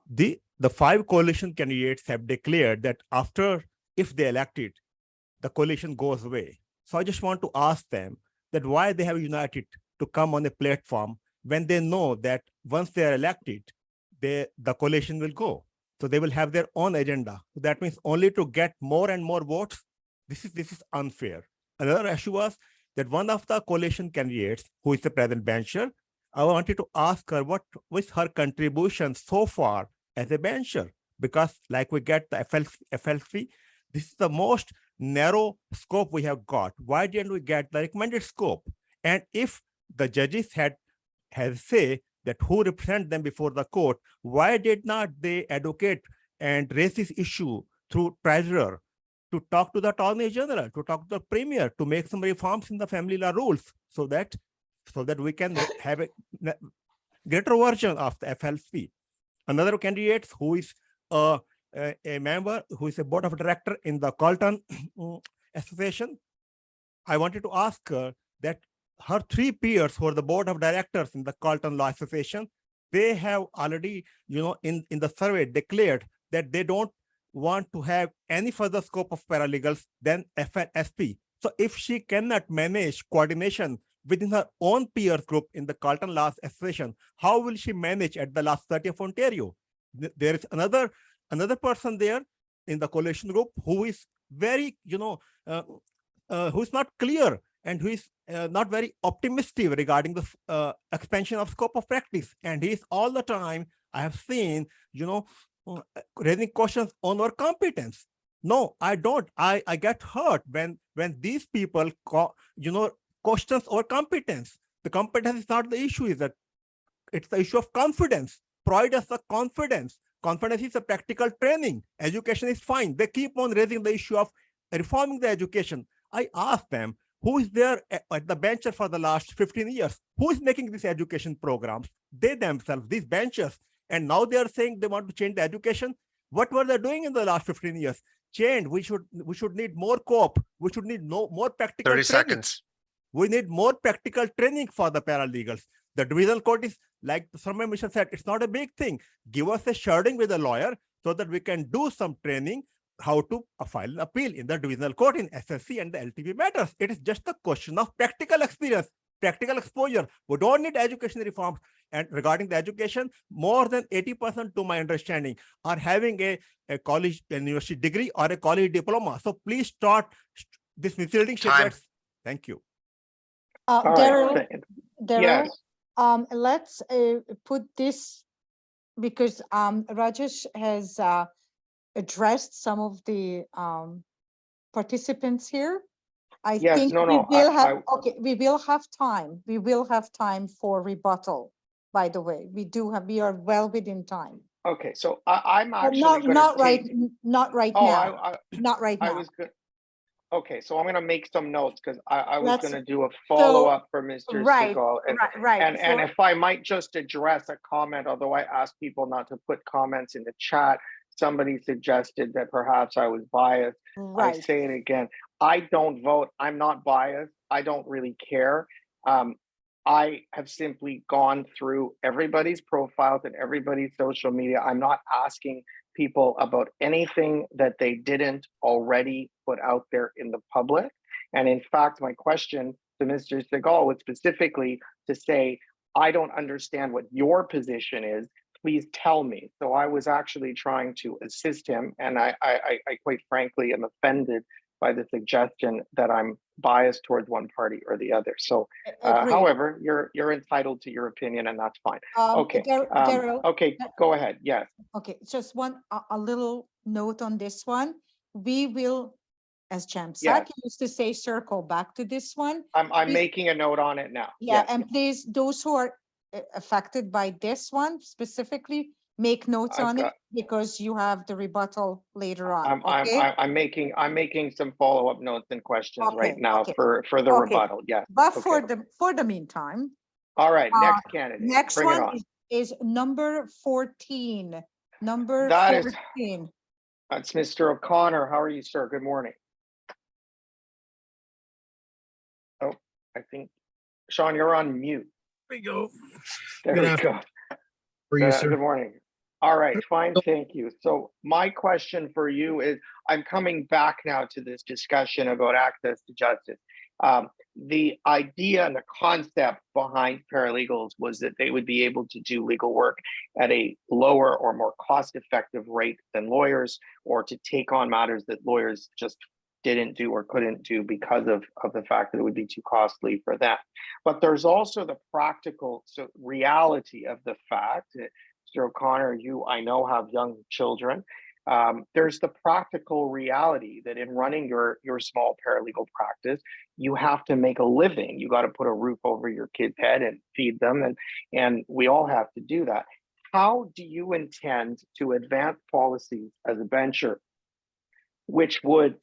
The 5 coalition candidates have declared that after, if they elected, the coalition goes away. So I just want to ask them that why they have united to come on a platform when they know that once they are elected, the coalition will go. So they will have their own agenda. That means only to get more and more votes. This is unfair. Another issue was that one of the coalition candidates, who is the present bencher, I wanted to ask her what was her contribution so far as a bencher, because like we get the FLC, this is the most narrow scope we have got. Why didn't we get the recommended scope? And if the judges had say that who represent them before the court, why did not they advocate and raise this issue through treasurer, to talk to the attorney general, to talk to the premier, to make some reforms in the family law rules, so that we can have a greater version of the FLC. Another candidate who is a member, who is a board of director in the Carlton Association, I wanted to ask her that her 3 peers who are the board of directors in the Carlton Law Association, they have already, in the survey declared that they don't want to have any further scope of paralegals than FLSP. So if she cannot manage coordination within her own peer group in the Carlton Law Association, how will she manage at the Law Society of Ontario? There is another person there in the coalition group who is very, who's not clear and who is not very optimistic regarding the expansion of scope of practice. And he is all the time, I have seen, raising questions on our competence. No, I don't. I get hurt when these people questions our competence. The competence is not the issue, is that it's the issue of confidence. Pride is the confidence. Confidence is a practical training. Education is fine. They keep on raising the issue of reforming the education. I ask them, who is there at the bencher for the last 15 years? Who is making these education programs? They themselves, these benchers. And now they are saying they want to change the education. What were they doing in the last 15 years? changed. We should need more co-op. We should need more practical 30 training. seconds. We need more practical training for the paralegals. The divisional court is, like Sarma Mission said, it's not a big thing. Give us a sharding with a lawyer so that we can do some training how to file an appeal in the divisional court in SSC and the LTV matters. It is just a question of practical experience, practical exposure. We don't need education reforms. And regarding the education, more than 80% to my understanding are having a college, a university degree or a college diploma. So please start this misleading statements. Thank you. Daryl, Yes. let's put this, because Rajesh has addressed some of the participants here. I Yes, think no, we no, will have, okay, we will have time. We will have time for rebuttal, by the way. We are well within time. Okay, so I'm But actually not right take, not right oh, now. Not right I now. was good. Okay, so I'm gonna make some notes because I was Let's- gonna do a follow-up for Mr. Right, Segal. right. And So- if I might just address a comment, although I asked people not to put comments in the chat, somebody suggested that perhaps I was biased. I Right. say it again, I don't vote. I'm not biased. I don't really care. I have simply gone through everybody's profiles and everybody's social media. I'm not asking people about anything that they didn't already put out there in the public. And in fact, my question to Mr. Segal was specifically to say, I don't understand what your position is. Please tell me. So I was actually trying to assist him. And I quite frankly am offended by the suggestion that I'm biased towards one party or the other. So Agreed. however, you're entitled to your opinion and that's fine. Okay, Daryl, okay, go ahead. Yes. okay, just a little note on this one. We will, as Champ Yes. Saki used to say, circle back to this one. I'm Please- making a note on it now. Yeah, Yes. and please, those who are affected by this one specifically, make notes I've on it got- because you have the rebuttal later on, okay? I'm making some follow-up notes and questions right Okay, now okay. for the Okay. rebuttal. Yes. But okay. for the meantime, All right, next candidate. next Bring it one on. is number 14. Number That is- 14. That's Mr. O'Connor. How are you, sir? Good morning. Oh, I think, Sean, you're on mute. There we go. There Good we afternoon. go. For you, sir. Good morning. All right, fine, thank you. So my question for you is, I'm coming back now to this discussion about access to justice. The idea and the concept behind paralegals was that they would be able to do legal work at a lower or more cost-effective rate than lawyers, or to take on matters that lawyers just didn't do or couldn't do because of the fact that it would be too costly for them. But there's also the practical reality of the fact that, Mr. O'Connor, you, I know, have young children. There's the practical reality that in running your small paralegal practice, you have to make a living. You got to put a roof over your kid's head and feed them, and we all have to do that. How do you intend to advance policies as a bencher which would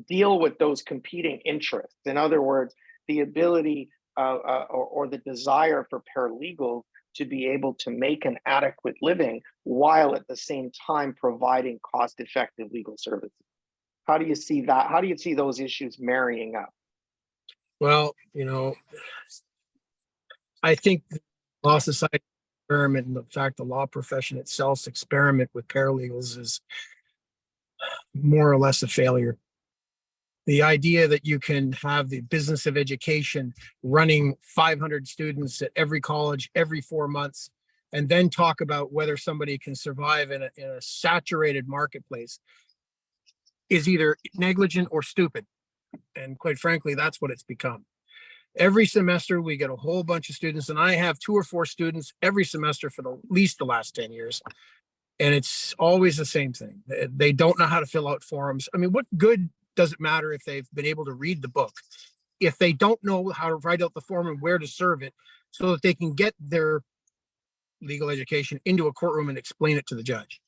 deal with those competing interests? In other words, the ability or the desire for paralegals to be able to make an adequate living while at the same time providing cost-effective legal services. How do you see that? How do you see those issues marrying up? Well, I think the law society experiment, and the fact the law profession itself's experiment with paralegals is more or less a failure. The idea that you can have the business of education running 500 students at every college every 4 months, and then talk about whether somebody can survive in a saturated marketplace is either negligent or stupid. And quite frankly, that's what it's become. Every semester, we get a whole bunch of students, and I have 2 or 4 students every semester for at least the last 10 years. And it's always the same thing. They don't know how to fill out forms. I mean, what good does it matter if they've been able to read the book if they don't know how to write out the form and where to serve it so that they can get their legal education into a courtroom and explain it to the judge?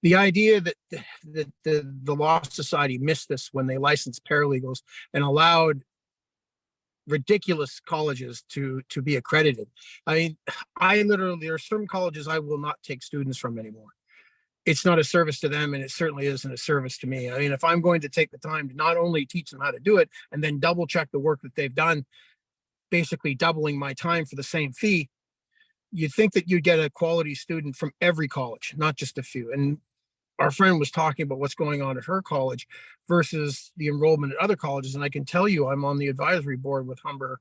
The idea that the Law Society missed this when they licensed paralegals and allowed ridiculous colleges to be accredited. I mean, there are certain colleges I will not take students from anymore. it's not a service to them, and it certainly isn't a service to me. I mean, if I'm going to take the time to not only teach them how to do it and then double check the work that they've done, basically doubling my time for the same fee, you'd think that you'd get a quality student from every college, not just a few. And our friend was talking about what's going on at her college versus the enrollment at other colleges. And I can tell you, I'm on the advisory board with Humber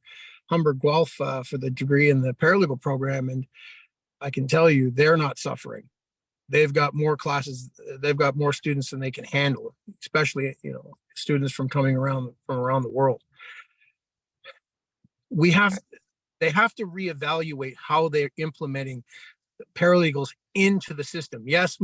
Guelph for the degree in the paralegal program. And I can tell you, they're not suffering. They've got more classes, they've got more students than they can handle, especially, you know, students from coming around from around the world. They have to reevaluate how they're implementing paralegals into the system. Yes,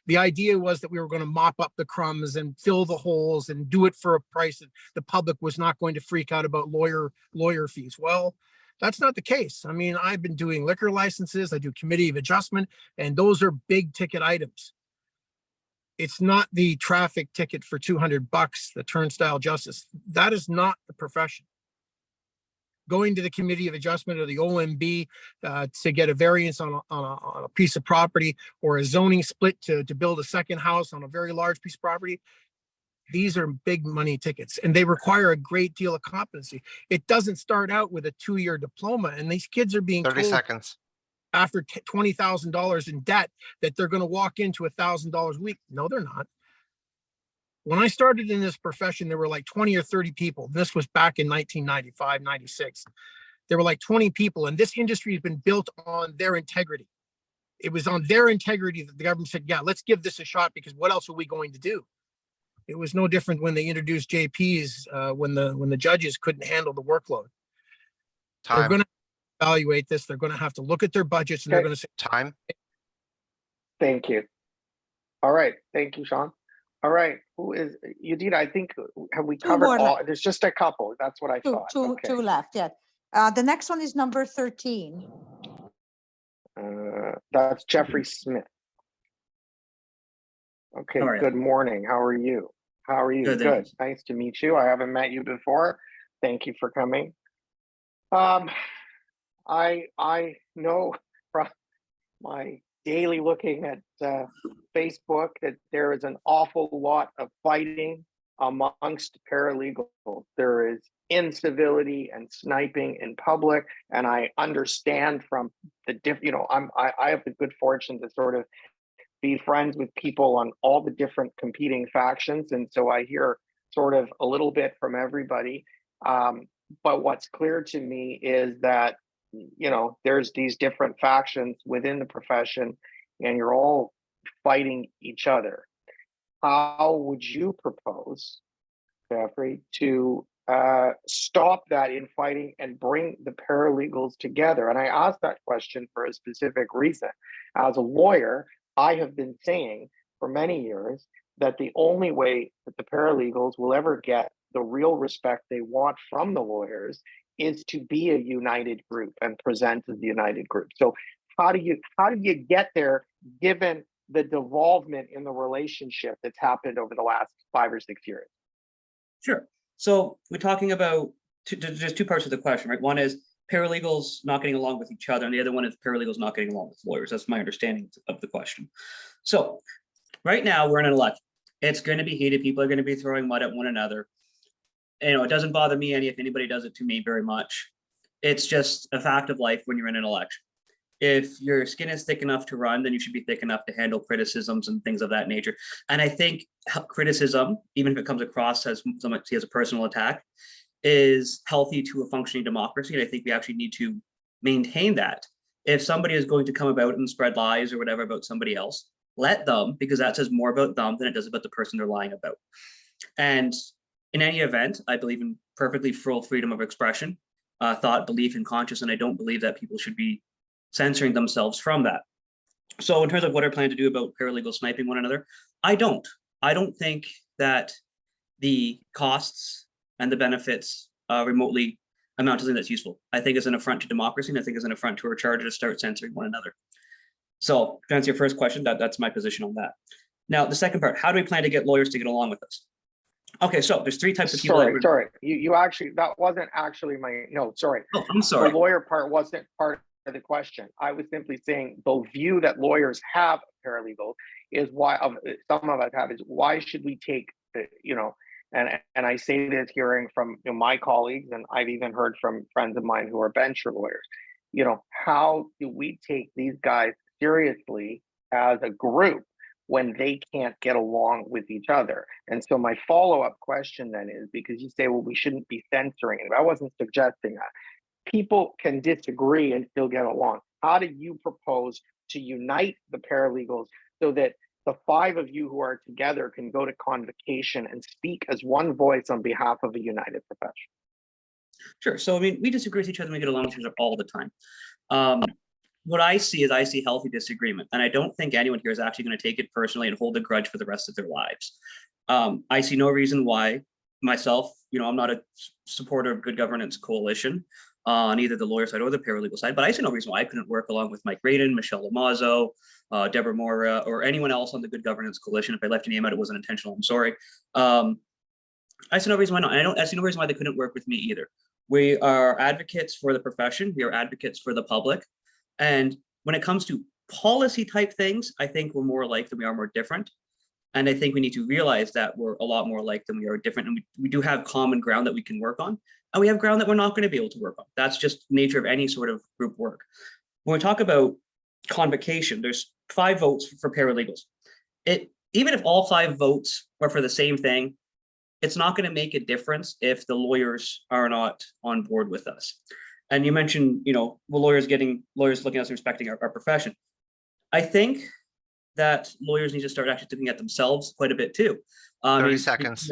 the idea was that we were going to mop up the crumbs and fill the holes and do it for a price that the public was not going to freak out about lawyer fees. Well, that's not the case. I mean, I've been doing liquor licenses, I do committee of adjustment, and those are big ticket items. It's not the traffic ticket for $200, the turnstile justice. That is not the profession. Going to the committee of adjustment or the OMB to get a variance on a piece of property, or a zoning split to build a second house on a very large piece of property. These are big money tickets, and they require a great deal of competency. It doesn't start out with a 2-year diploma, and these kids are being 30 told seconds. after $20,000 in debt that they're going to walk into $1,000 a week. No, they're not. When I started in this profession, there were like 20 or 30 people. This was back in 1995, 96. There were like 20 people, and this industry has been built on their integrity. It was on their integrity that the government said, yeah, let's give this a shot, because what else are we going to do? It was no different when they introduced JPs, when the judges couldn't handle the workload. They're going to evaluate this. They're going to have to look at their budgets, and they're going to say, time. Thank you. All right. Thank you, Sean. All right. Who is Udita? I think, have we covered more all? left. There's just a couple. That's what I thought. Okay. Two left, yeah. The next one is number 13. That's Jeffrey Smith. Okay. How are you? Good morning. How are you? How are you? Good, Good. thanks. Nice to meet you. I haven't met you before. Thank you for coming. I know from my daily looking at Facebook that there is an awful lot of fighting amongst paralegals. There is incivility and sniping in public, and I understand from the I have the good fortune to sort of be friends with people on all the different competing factions, and so I hear sort of a little bit from everybody. But what's clear to me is that, you know, there's these different factions within the profession, and you're all fighting each other. How would you propose, Jeffrey, to stop that infighting and bring the paralegals together? And I asked that question for a specific reason. As a lawyer, I have been saying for many years that the only way that the paralegals will ever get the real respect they want from the lawyers is to be a united group and present as the united group. So how do you get there, given the devolvement in the relationship that's happened over the last 5 or 6 years? Sure. So we're talking about there's two parts of the question, right? One is paralegals not getting along with each other, and the other one is paralegals not getting along with lawyers. That's my understanding of the question. So right now we're in an election. It's going to be heated. People are going to be throwing mud at one another. You know, it doesn't bother me any if anybody does it to me very much. It's just a fact of life when you're in an election. If your skin is thick enough to run, then you should be thick enough to handle criticisms and things of that nature. And I think criticism, even if it comes across as someone sees as a personal attack, is healthy to a functioning democracy. And I think we actually need to maintain that. If somebody is going to come about and spread lies or whatever about somebody else, let them, because that says more about them than it does about the person they're lying about. And in any event, I believe in perfectly full freedom of expression, thought, belief, and conscience, and I don't believe that people should be censoring themselves from that. So in terms of what I plan to do about paralegals sniping one another, I don't think that the costs and the benefits remotely amount to something that's useful. I think it's an affront to democracy, and I think it's an affront to our charter to start censoring one another. So to answer your first question, that's my position on that. Now, the second part, how do we plan to get lawyers to get along with us? Okay, so there's three types of people. Sorry. You actually, that wasn't actually my note. Sorry. Oh, I'm sorry. The lawyer part wasn't part the question. I was simply saying the view that lawyers have of paralegals is why some of us have is why should we take the, and I say this hearing from my colleagues, and I've even heard from friends of mine who are bencher lawyers. How do we take these guys seriously as a group when they can't get along with each other? And so my follow-up question then is, because you say, well, we shouldn't be censoring it. I wasn't suggesting that. People can disagree and still get along. How do you propose to unite the paralegals so that the 5 of you who are together can go to convocation and speak as one voice on behalf of a united profession? Sure. So, I mean, we disagree with each other and we get along with each other all the time. What I see healthy disagreement. And I don't think anyone here is actually going to take it personally and hold a grudge for the rest of their lives. I see no reason why myself, I'm not a supporter of good governance coalition on either the lawyer side or the paralegal side, but I see no reason why I couldn't work along with Mike Graydon, Michelle Lamazo, Deborah Mora, or anyone else on the good governance coalition. If I left your name out, it wasn't intentional, I'm sorry. I see no reason why not. And I see no reason why they couldn't work with me either. We are advocates for the profession. We are advocates for the public. And when it comes to policy type things, I think we're more alike than we are more different. And I think we need to realize that we're a lot more alike than we are different. And we do have common ground that we can work on. And we have ground that we're not going to be able to work on. That's just nature of any sort of group work. When we talk about convocation, there's 5 votes for paralegals. Even if all 5 votes are for the same thing, it's not going to make a difference if the lawyers are not on board with us. And you mentioned, lawyers looking at us and respecting our profession. I think that lawyers need to start actually looking at themselves quite a bit too. 30 seconds.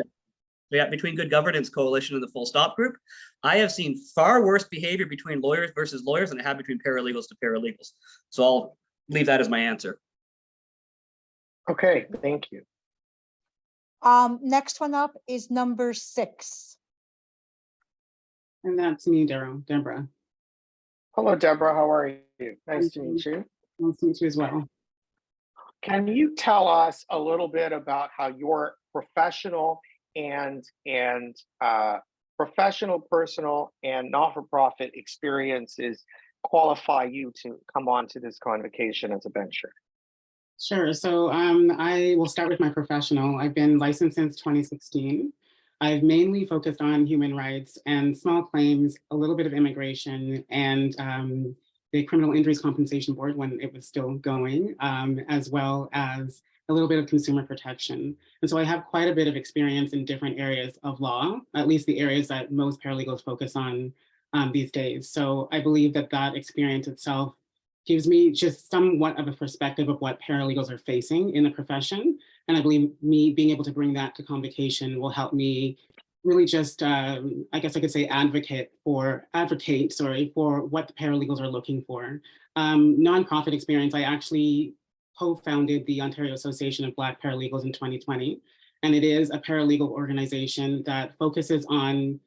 Yeah, between Good Governance Coalition and the Full Stop Group, I have seen far worse behavior between lawyers versus lawyers than I have between paralegals to paralegals. So I'll leave that as my answer. Okay, thank you. Next one up is number 6. And that's me, Deborah. Hello, Deborah. How are you? Nice to meet you. Nice to meet you as well. Can you tell us a little bit about how your professional, personal, and not-for-profit experiences qualify you to come on to this convocation as a bencher? Sure. So I will start with my professional. I've been licensed since 2016. I've mainly focused on human rights and small claims, a little bit of immigration, and the Criminal Injuries Compensation Board when it was still going, as well as a little bit of consumer protection. And so I have quite a bit of experience in different areas of law, at least the areas that most paralegals focus on these days. So I believe that that experience itself gives me just somewhat of a perspective of what paralegals are facing in the profession. And I believe me being able to bring that to convocation will help me really just, I guess I could say advocate for what the paralegals are looking for. Nonprofit experience, I actually co-founded the Ontario Association of Black Paralegals in 2020. And it is a paralegal organization that focuses on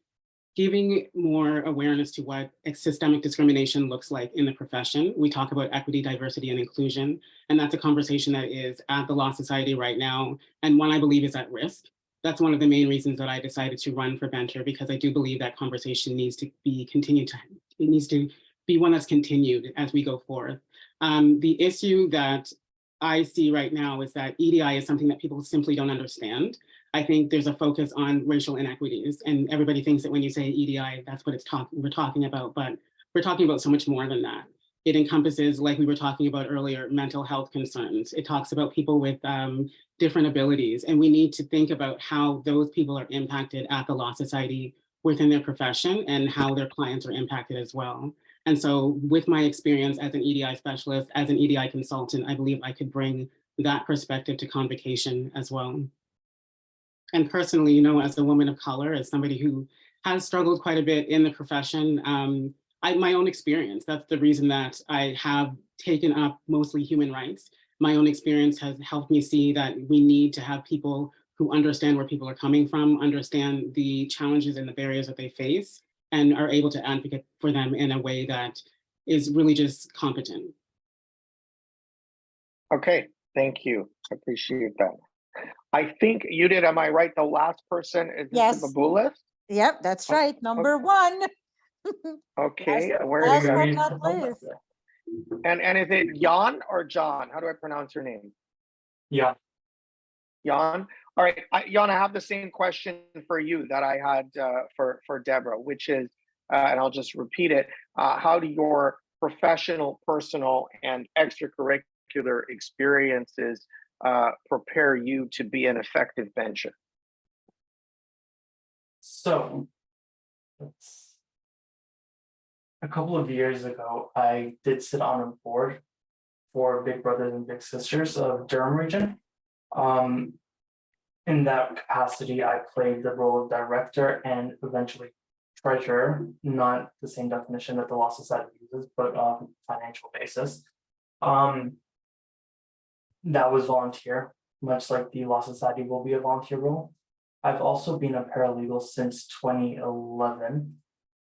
giving more awareness to what systemic discrimination looks like in the profession. We talk about equity, diversity, and inclusion, and that's a conversation that is at the Law Society right now, and one I believe is at risk. That's one of the main reasons that I decided to run for bencher, because I do believe that conversation needs to be continued. It needs to be one that's continued as we go forth. The issue that I see right now is that EDI is something that people simply don't understand. I think there's a focus on racial inequities, and everybody thinks that when you say EDI, that's what we're talking about, but we're talking about so much more than that. It encompasses, like we were talking about earlier, mental health concerns. It talks about people with different abilities, and we need to think about how those people are impacted at the Law Society within their profession and how their clients are impacted as well. And so with my experience as an EDI specialist, as an EDI consultant, I believe I could bring that perspective to convocation as well. And personally, as a woman of color, as somebody who has struggled quite a bit in the profession, my own experience, that's the reason that I have taken up mostly human rights. My own experience has helped me see that we need to have people who understand where people are coming from, understand the challenges and the barriers that they face, and are able to advocate for them in a way that is really just competent. Okay, thank you. I appreciate that. I think you did, am I right? The last person is Yes. the Babulis? Yep, that's right. Number 1. Okay, where Last is but that? not least. And is it Jan or John? How do I pronounce your name? Yeah. Jan? All right, Jan, I have the same question for you that I had for Deborah, which is, and I'll just repeat it, how do your professional, personal, and extracurricular experiences prepare you to be an effective bencher? So, a couple of years ago, I did sit on a board for Big Brothers and Big Sisters of Durham region. In that capacity, I played the role of director and eventually treasurer, not the same definition that the Law Society uses, but on financial basis. That was volunteer, much like the Law Society will be a volunteer role. I've also been a paralegal since 2011.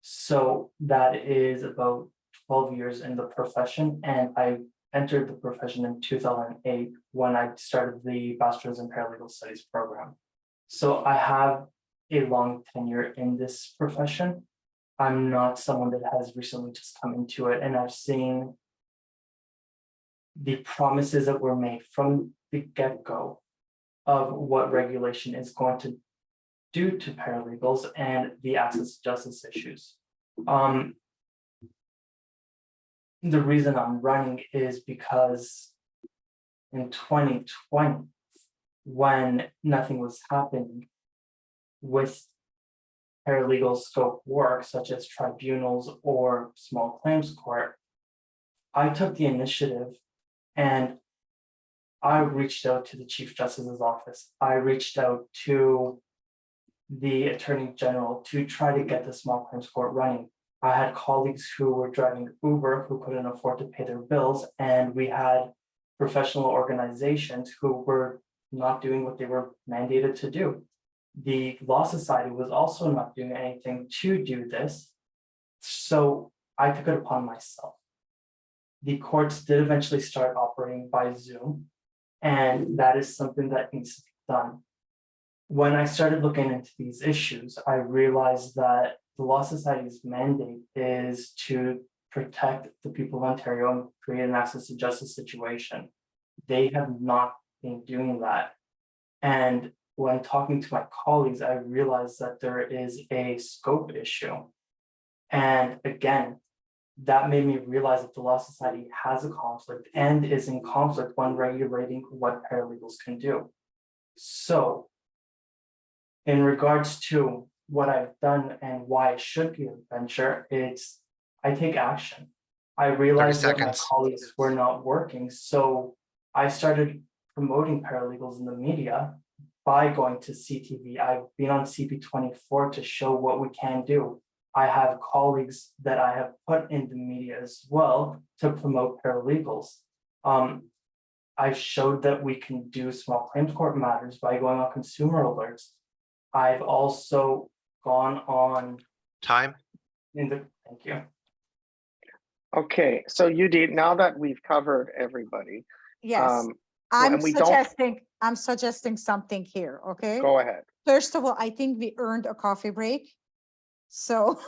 So that is about 12 years in the profession, and I entered the profession in 2008 when I started the Bachelor's in Paralegal Studies program. So I have a long tenure in this profession. I'm not someone that has recently just come into it, and I've seen the promises that were made from the get-go of what regulation is going to do to paralegals and the access to justice issues. The reason I'm running is because in 2020, when nothing was happening with paralegal scope work, such as tribunals or small claims court, I took the initiative and I reached out to the Chief Justice's office. I reached out to the Attorney General to try to get the small claims court running. I had colleagues who were driving Uber who couldn't afford to pay their bills, and we had professional organizations who were not doing what they were mandated to do. The Law Society was also not doing anything to do this, so I took it upon myself. The courts did eventually start operating by Zoom, and that is something that needs to be done. When I started looking into these issues, I realized that the Law Society's mandate is to protect the people of Ontario and create an access to justice situation. They have not been doing that. And when talking to my colleagues, I realized that there is a scope issue. And again, that made me realize that the Law Society has a conflict and is in conflict when regulating what paralegals can do. So, in regards to what I've done and why it should be a venture, it's I take action. I realized that my colleagues were not working, so I started promoting paralegals in the media by going to CTV. I've been on CP24 to show what we can do. I have colleagues that I have put in the media as well to promote paralegals. I've showed that we can do small claims court matters by going on consumer alerts. I've also gone on Time. Thank you. Okay, so UD, now that we've covered everybody, Yes, and I'm we don't, suggesting something here, okay? go ahead. First of all, I think we earned a coffee break. So,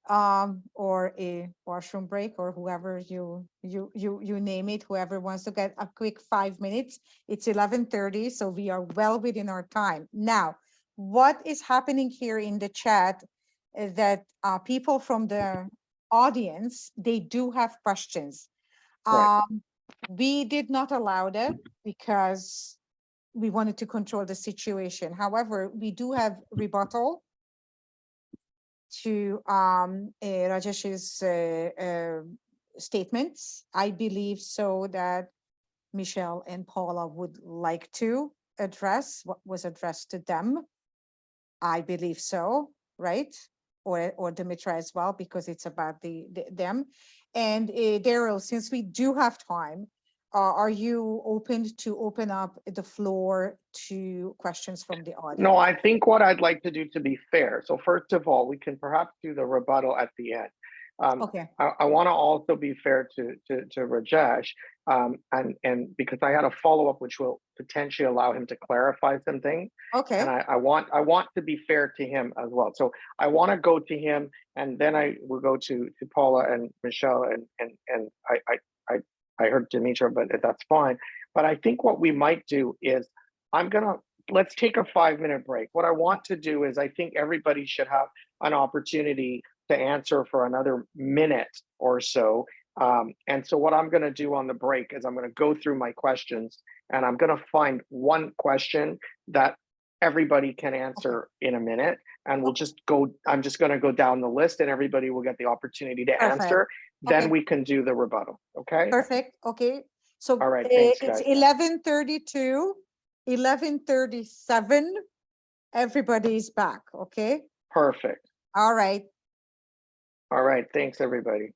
or a washroom break, or whoever you name it, whoever wants to get a quick 5 minutes. It's 11:30, so we are well within our time. Now, what is happening here in the chat is that people from the audience, they do have questions. Right. We did not allow that because we wanted to control the situation. However, we do have rebuttal to Rajesh's statements. I believe so that Michelle and Paula would like to address what was addressed to them. I believe so, right? Or Dimitra as well, because it's about them. And Daryl, since we do have time, are you open to open up the floor to questions from the audience? No, I think what I'd like to do, to be fair, so first of all, we can perhaps do the rebuttal at the end. Okay. I want to also be fair to Rajesh, and because I had a follow-up which will potentially allow him to clarify some things. Okay. And I want to be fair to him as well. So I want to go to him, and then I will go to Paula and Michelle, and I heard Demetra, but that's fine. But I think what we might do is let's take a 5-minute break. What I want to do is I think everybody should have an opportunity to answer for another minute or so. And so what I'm going to do on the break is I'm going to go through my questions, and I'm going to find one question that everybody can answer in a minute. And we'll just go, I'm just going to go down the list, and everybody will get the opportunity to Perfect. answer. Then Okay. we can do the rebuttal. Okay. Perfect. Okay. So All right. Thanks, it's guys. 11:32, 11:37. Everybody's back. Okay. Perfect. All right. All right. Thanks, everybody.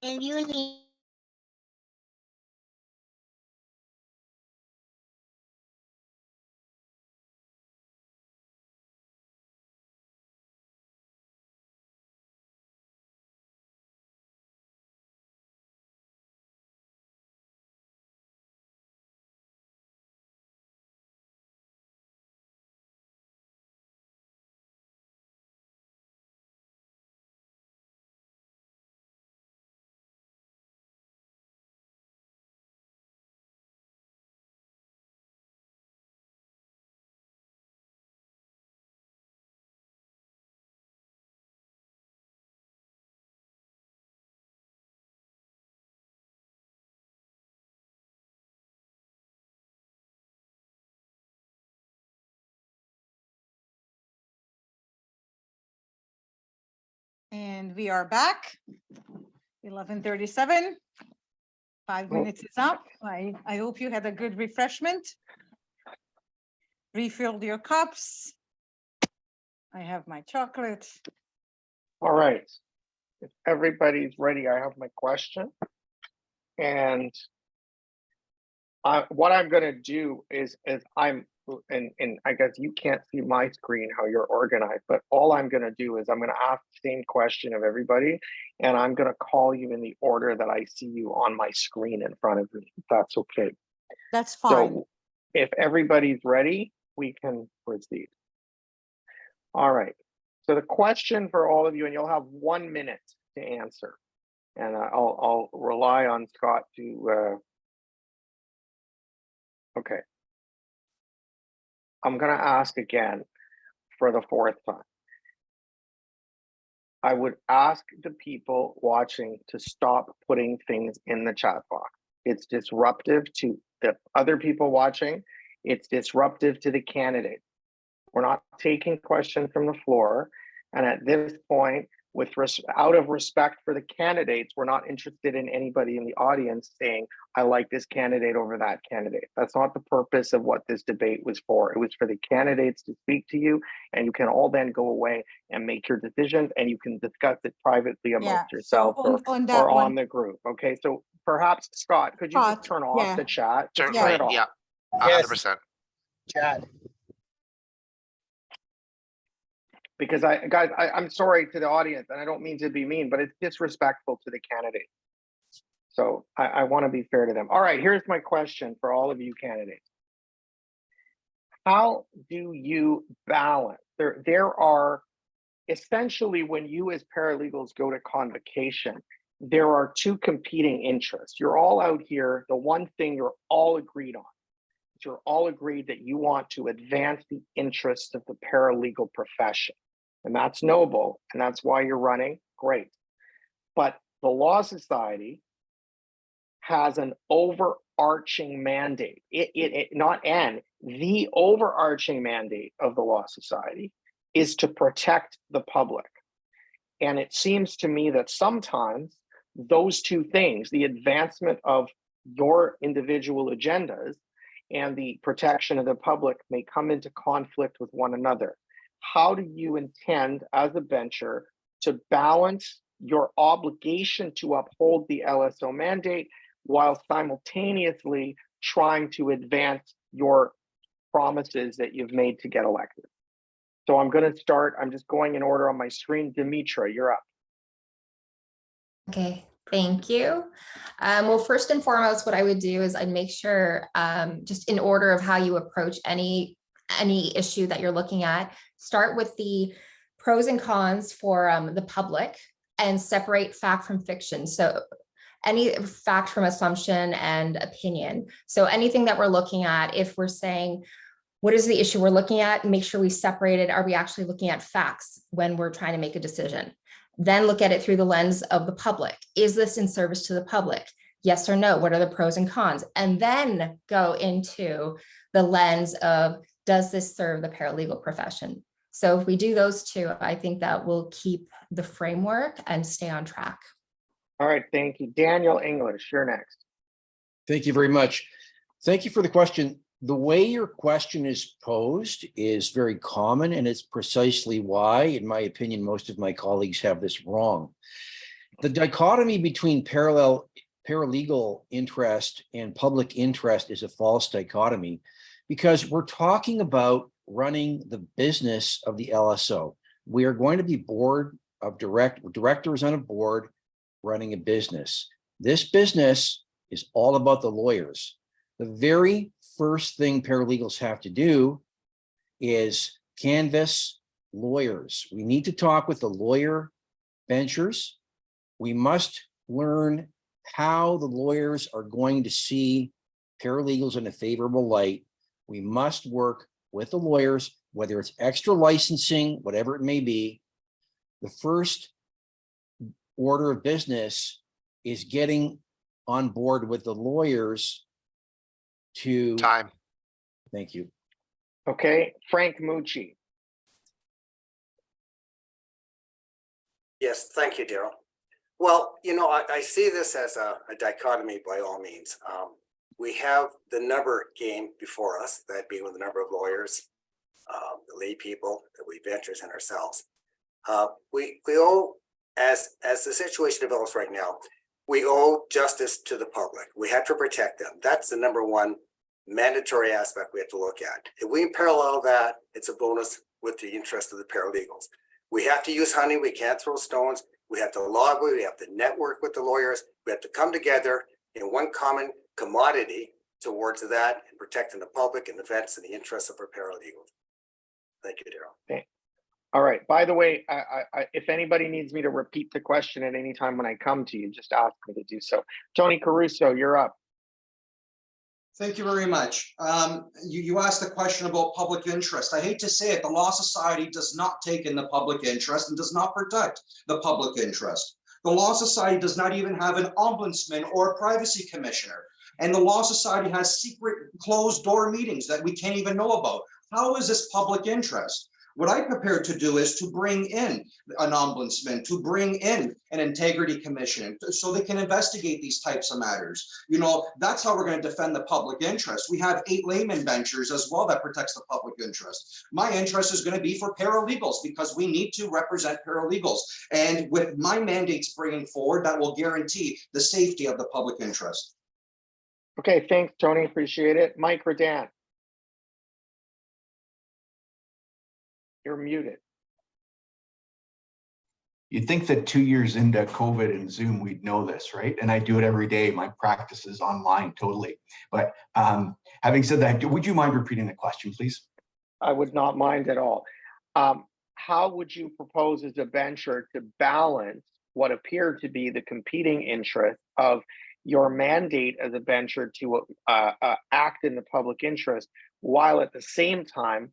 And you need. And we are back. 11:37. 5 minutes is up. I hope you had a good refreshment. Refilled your cups. I have my chocolate. All right. If everybody's ready, I have my question. And what I'm going to do is I'm, and I guess you can't see my screen, how you're organized, but all I'm going to do is I'm going to ask the same question of everybody, and I'm going to call you in the order that I see you on my screen in front of me, if that's okay. That's fine. So if everybody's ready, we can proceed. All right. So the question for all of you, and you'll have 1 minute to answer, and I'll rely on Scott to, okay. I'm going to ask again for the 4th time. I would ask the people watching to stop putting things in the chat box. It's disruptive to the other people watching. It's disruptive to the candidate. We're not taking questions from the floor. And at this point, out of respect for the candidates, we're not interested in anybody in the audience saying, I like this candidate over that candidate. That's not the purpose of what this debate was for. It was for the candidates to speak to you, and you can all then go away and make your decisions, and you can discuss it privately amongst yourself or on the group. Okay, so perhaps, Scott, could you just turn off the chat? Just turn it off. Yeah, 100%. Chad. Because I'm sorry to the audience, and I don't mean to be mean, but it's disrespectful to the candidate. So I want to be fair to them. All right, here's my question for all of you candidates. How do you balance? There are essentially, when you as paralegals go to convocation, there are two competing interests. You're all out here. The one thing you're all agreed on, you're all agreed that you want to advance the interests of the paralegal profession. And that's noble, and that's why you're running. Great. But the Law Society has an overarching mandate. The overarching mandate of the Law Society is to protect the public. And it seems to me that sometimes those two things, the advancement of your individual agendas and the protection of the public, may come into conflict with one another. How do you intend as a bencher to balance your obligation to uphold the LSO mandate while simultaneously trying to advance your promises that you've made to get elected? So I'm going to start, I'm just going in order on my screen. Dimitra, you're up. Okay, thank you. Well, first and foremost, what I would do is I'd make sure, just in order of how you approach any issue that you're looking at, start with the pros and cons for the public and separate fact from fiction. So any fact from assumption and opinion. So anything that we're looking at, if we're saying, what is the issue we're looking at? Make sure we separate it. Are we actually looking at facts when we're trying to make a decision? Then look at it through the lens of the public. Is this in service to the public? Yes or no? What are the pros and cons? And then go into the lens of, does this serve the paralegal profession? So if we do those two, I think that will keep the framework and stay on track. All right, thank you. Daniel English, you're next. Thank you very much. Thank you for the question. The way your question is posed is very common, and it's precisely why, in my opinion, most of my colleagues have this wrong. The dichotomy between paralegal interest and public interest is a false dichotomy, because we're talking about running the business of the LSO. We are going to be board of directors on a board running a business. This business is all about the lawyers. The very first thing paralegals have to do is canvass lawyers. We need to talk with the lawyer benchers. We must learn how the lawyers are going to see paralegals in a favorable light. We must work with the lawyers, whether it's extra licensing, whatever it may be. The first order of business is getting on board with the lawyers to— Time. Thank you. Okay, Frank Mucci. Yes, thank you, Daryl. Well, you know, I see this as a dichotomy by all means. We have the number game before us, that being with the number of lawyers, the lay people, the we ventures, and ourselves. We owe, as the situation develops right now, we owe justice to the public. We have to protect them. That's the number one mandatory aspect we have to look at. If we parallel that, it's a bonus with the interest of the paralegals. We have to use honey. We can't throw stones. We have to lobby. We have to network with the lawyers. We have to come together in one common commodity towards that and protecting the public and the vets and the interests of our paralegals. Thank you, Daryl. Okay. All right. By the way, if anybody needs me to repeat the question at any time when I come to you, just ask me to do so. Tony Caruso, you're up. Thank you very much. You asked the question about public interest. I hate to say it, the Law Society does not take in the public interest and does not protect the public interest. The Law Society does not even have an ombudsman or a privacy commissioner. And the Law Society has secret closed door meetings that we can't even know about. How is this public interest? What I'm prepared to do is to bring in an ombudsman, to bring in an integrity commission so they can investigate these types of matters. You know, that's how we're going to defend the public interest. We have 8 layman ventures as well that protects the public interest. My interest is going to be for paralegals because we need to represent paralegals. And with my mandates bringing forward, that will guarantee the safety of the public interest. Okay, thanks, Tony. Appreciate it. Mike Redan. You're muted. You'd think that 2 years into COVID and Zoom, we'd know this, right? And I do it every day. My practice is online totally. But having said that, would you mind repeating the question, please? I would not mind at all. How would you propose as a venture to balance what appear to be the competing interests of your mandate as a venture to act in the public interest, while at the same time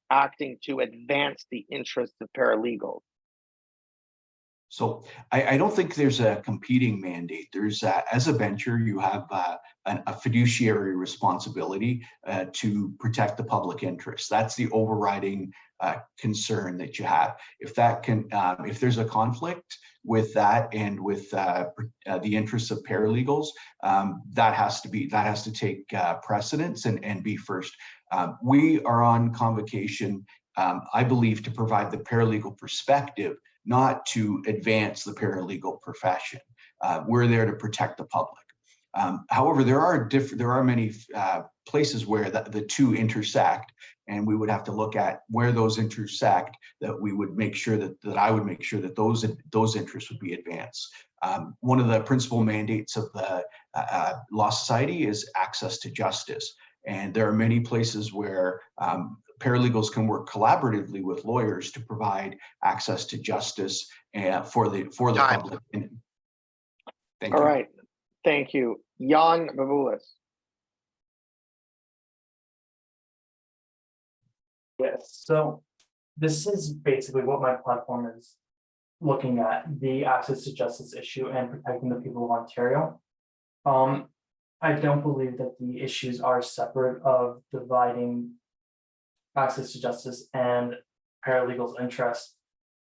acting to advance the interests of paralegals? So I don't think there's a competing mandate. There's as a venture, you have a fiduciary responsibility to protect the public interest. That's the overriding concern that you have. If that can, if there's a conflict with that and with the interests of paralegals, that has to take precedence and be first. We are on convocation, I believe, to provide the paralegal perspective, not to advance the paralegal profession. We're there to protect the public. However, there are many places where the two intersect, and we would have to look at where those intersect, that we would make sure that I would make sure that those interests would be advanced. One of the principal mandates of the Law Society is access to justice. And there are many places where paralegals can work collaboratively with lawyers to provide access to justice for the public. Thank you. All right, thank you. Jan Babulis. Yes, so this is basically what my platform is looking at, the access to justice issue and protecting the people of Ontario. I don't believe that the issues are separate of dividing access to justice and paralegals' interests.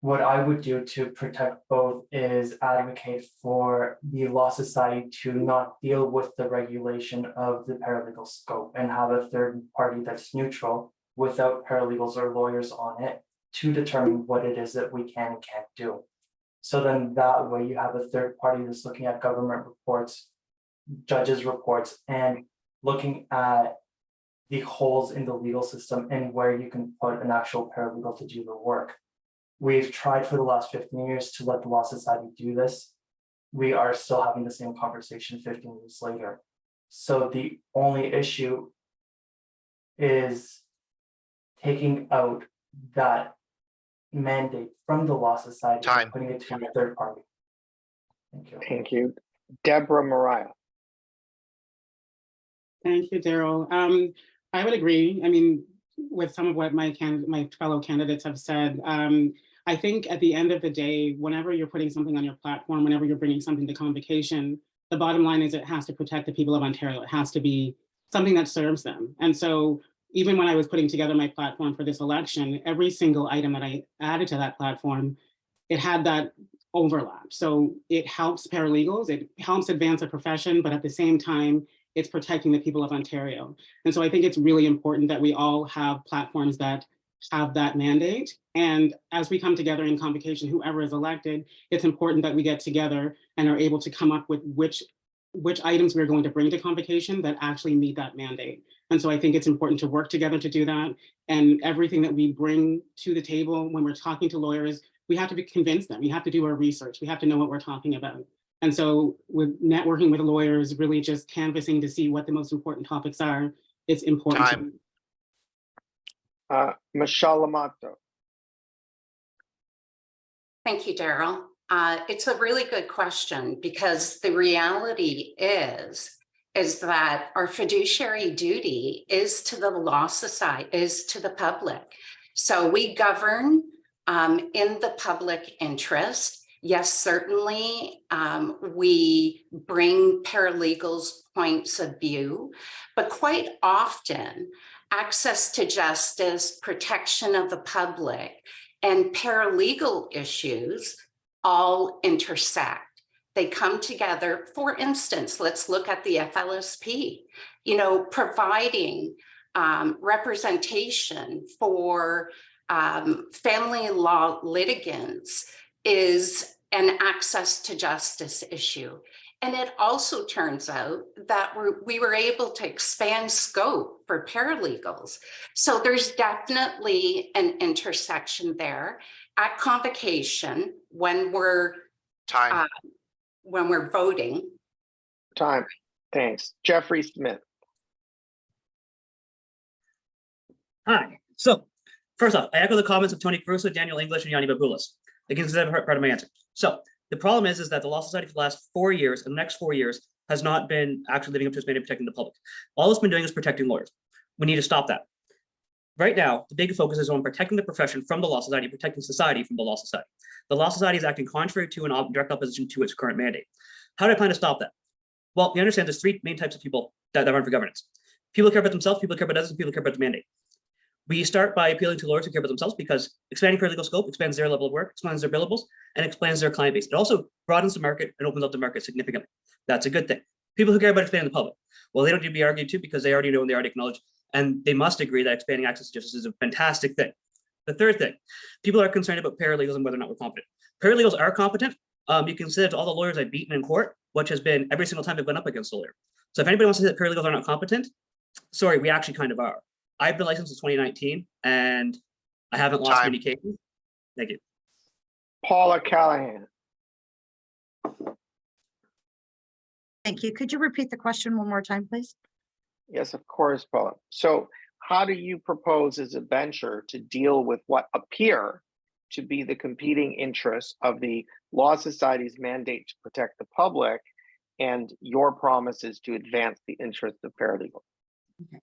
What I would do to protect both is advocate for the Law Society to not deal with the regulation of the paralegal scope and have a third party that's neutral without paralegals or lawyers on it to determine what it is that we can and can't do. So then that way you have a third party that's looking at government reports, judges' reports, and looking at the holes in the legal system and where you can put an actual paralegal to do the work. We've tried for the last 15 years to let the Law Society do this. We are still having the same conversation 15 years later. So the only issue is taking out that mandate from the Law Society and putting it to a third party. Thank you. Thank you. Deborah Mariah. Thank you, Daryl. I would agree. I mean, with some of what my fellow candidates have said. I think at the end of the day, whenever you're putting something on your platform, whenever you're bringing something to convocation, the bottom line is it has to protect the people of Ontario. It has to be something that serves them. And so even when I was putting together my platform for this election, every single item that I added to that platform, it had that overlap. So it helps paralegals, it helps advance a profession, but at the same time, it's protecting the people of Ontario. And so I think it's really important that we all have platforms that have that mandate. And as we come together in convocation, whoever is elected, it's important that we get together and are able to come up with which items we're going to bring to convocation that actually meet that mandate. And so I think it's important to work together to do that. And everything that we bring to the table when we're talking to lawyers, we have to convince them. We have to do our research. We have to know what we're talking about. And so with networking with lawyers, really just canvassing to see what the most important topics are, it's important. Michelle Lamato. Thank you, Daryl. It's a really good question because the reality is that our fiduciary duty is to the Law Society, is to the public. So we govern in the public interest. Yes, certainly we bring paralegals' points of view, but quite often access to justice, protection of the public, and paralegal issues all intersect. They come together. For instance, let's look at the FLSP, providing representation for family law litigants is an access to justice issue. And it also turns out that we were able to expand scope for paralegals. So there's definitely an intersection there at convocation when we're voting. Time. Thanks. Jeffrey Smith. Hi. So first off, I echo the comments of Tony Caruso, Daniel English, and Yanni Baboulas. I can consider that part of my answer. So the problem is that the Law Society for the last 4 years, and the next 4 years, has not been actually living up to its mandate of protecting the public. All it's been doing is protecting lawyers. We need to stop that. Right now, the big focus is on protecting the profession from the Law Society, protecting society from the Law Society. The Law Society is acting contrary to and direct opposition to its current mandate. How do I plan to stop that? Well, we understand there's 3 main types of people that run for governance. People who care about themselves, people who care about others, and people who care about the mandate. We start by appealing to lawyers who care about themselves because expanding paralegal scope expands their level of work, expands their billables, and expands their client base. It also broadens the market and opens up the market significantly. That's a good thing. People who care about expanding the public, well, they don't need to be argued to because they already know and they already acknowledge, and they must agree that expanding access to justice is a fantastic thing. The third thing, people are concerned about paralegals and whether or not we're competent. Paralegals are competent. You can say to all the lawyers I've beaten in court, which has been every single time they've gone up against a lawyer. So if anybody wants to say that paralegals are not competent, sorry, we actually kind of are. I've been licensed since 2019 and I haven't lost many cases. Thank you. Paula Callahan. Thank you. Could you repeat the question one more time, please? Yes, of course, Paula. So how do you propose as a bencher to deal with what appear to be the competing interests of the Law Society's mandate to protect the public and your promises to advance the interests of paralegals? Okay.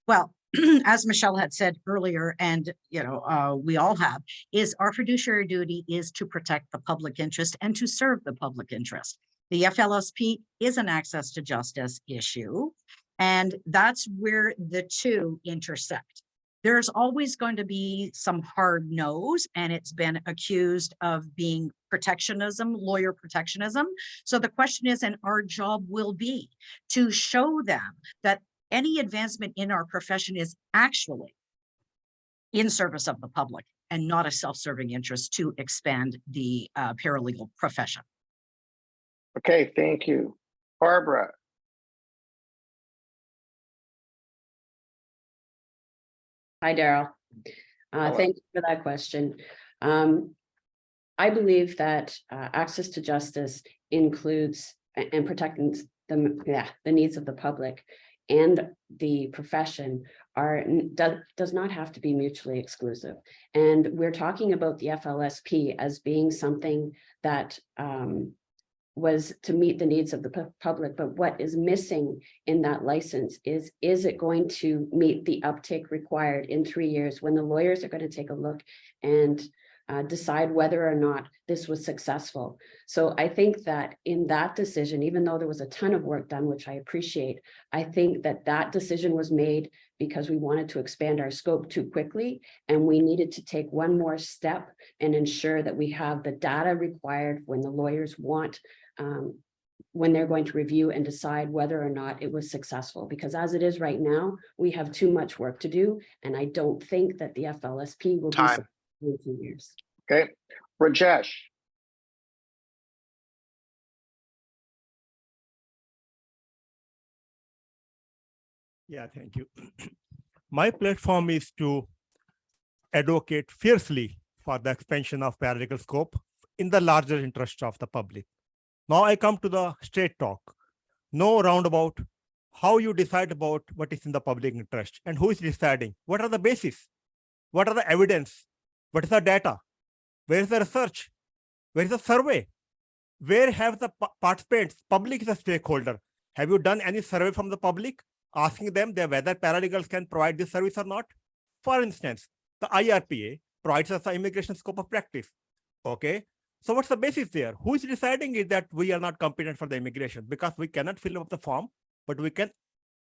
Well, as Michelle had said earlier, and we all have, is our fiduciary duty is to protect the public interest and to serve the public interest. The FLSP is an access to justice issue, and that's where the two intersect. There's always going to be some hard no's, and it's been accused of being protectionism, lawyer protectionism. So the question is, and our job will be to show them that any advancement in our profession is actually in service of the public. and not a self-serving interest to expand the paralegal profession. Okay, thank you. Barbara. Hi, Daryl. Thank you for that question. I believe that access to justice includes and protecting the needs of the public and the profession does not have to be mutually exclusive. And we're talking about the FLSP as being something that was to meet the needs of the public, but what is missing in that license is it going to meet the uptake required in 3 years when the lawyers are going to take a look and decide whether or not this was successful. So I think that in that decision, even though there was a ton of work done, which I appreciate, I think that that decision was made because we wanted to expand our scope too quickly, and we needed to take one more step and ensure that we have the data required when the lawyers want, when they're going to review and decide whether or not it was successful. Because as it is right now, we have too much work to do, and I don't think that the FLSP will be successful in 2 years. Okay, Rajesh. Yeah, thank you. My platform is to advocate fiercely for the expansion of paralegal scope in the larger interest of the public. Now I come to the straight talk. No roundabout. How you decide about what is in the public interest and who is deciding? What are the basis? What are the evidence? What is the data? Where is the research? Where is the survey? Where have the participants? Public is a stakeholder. Have you done any survey from the public, asking them whether paralegals can provide this service or not? For instance, the Yrpn provides us the immigration scope of practice. Okay, so what's the basis there? Who is deciding is that we are not competent for the immigration? Because we cannot fill up the form, but we can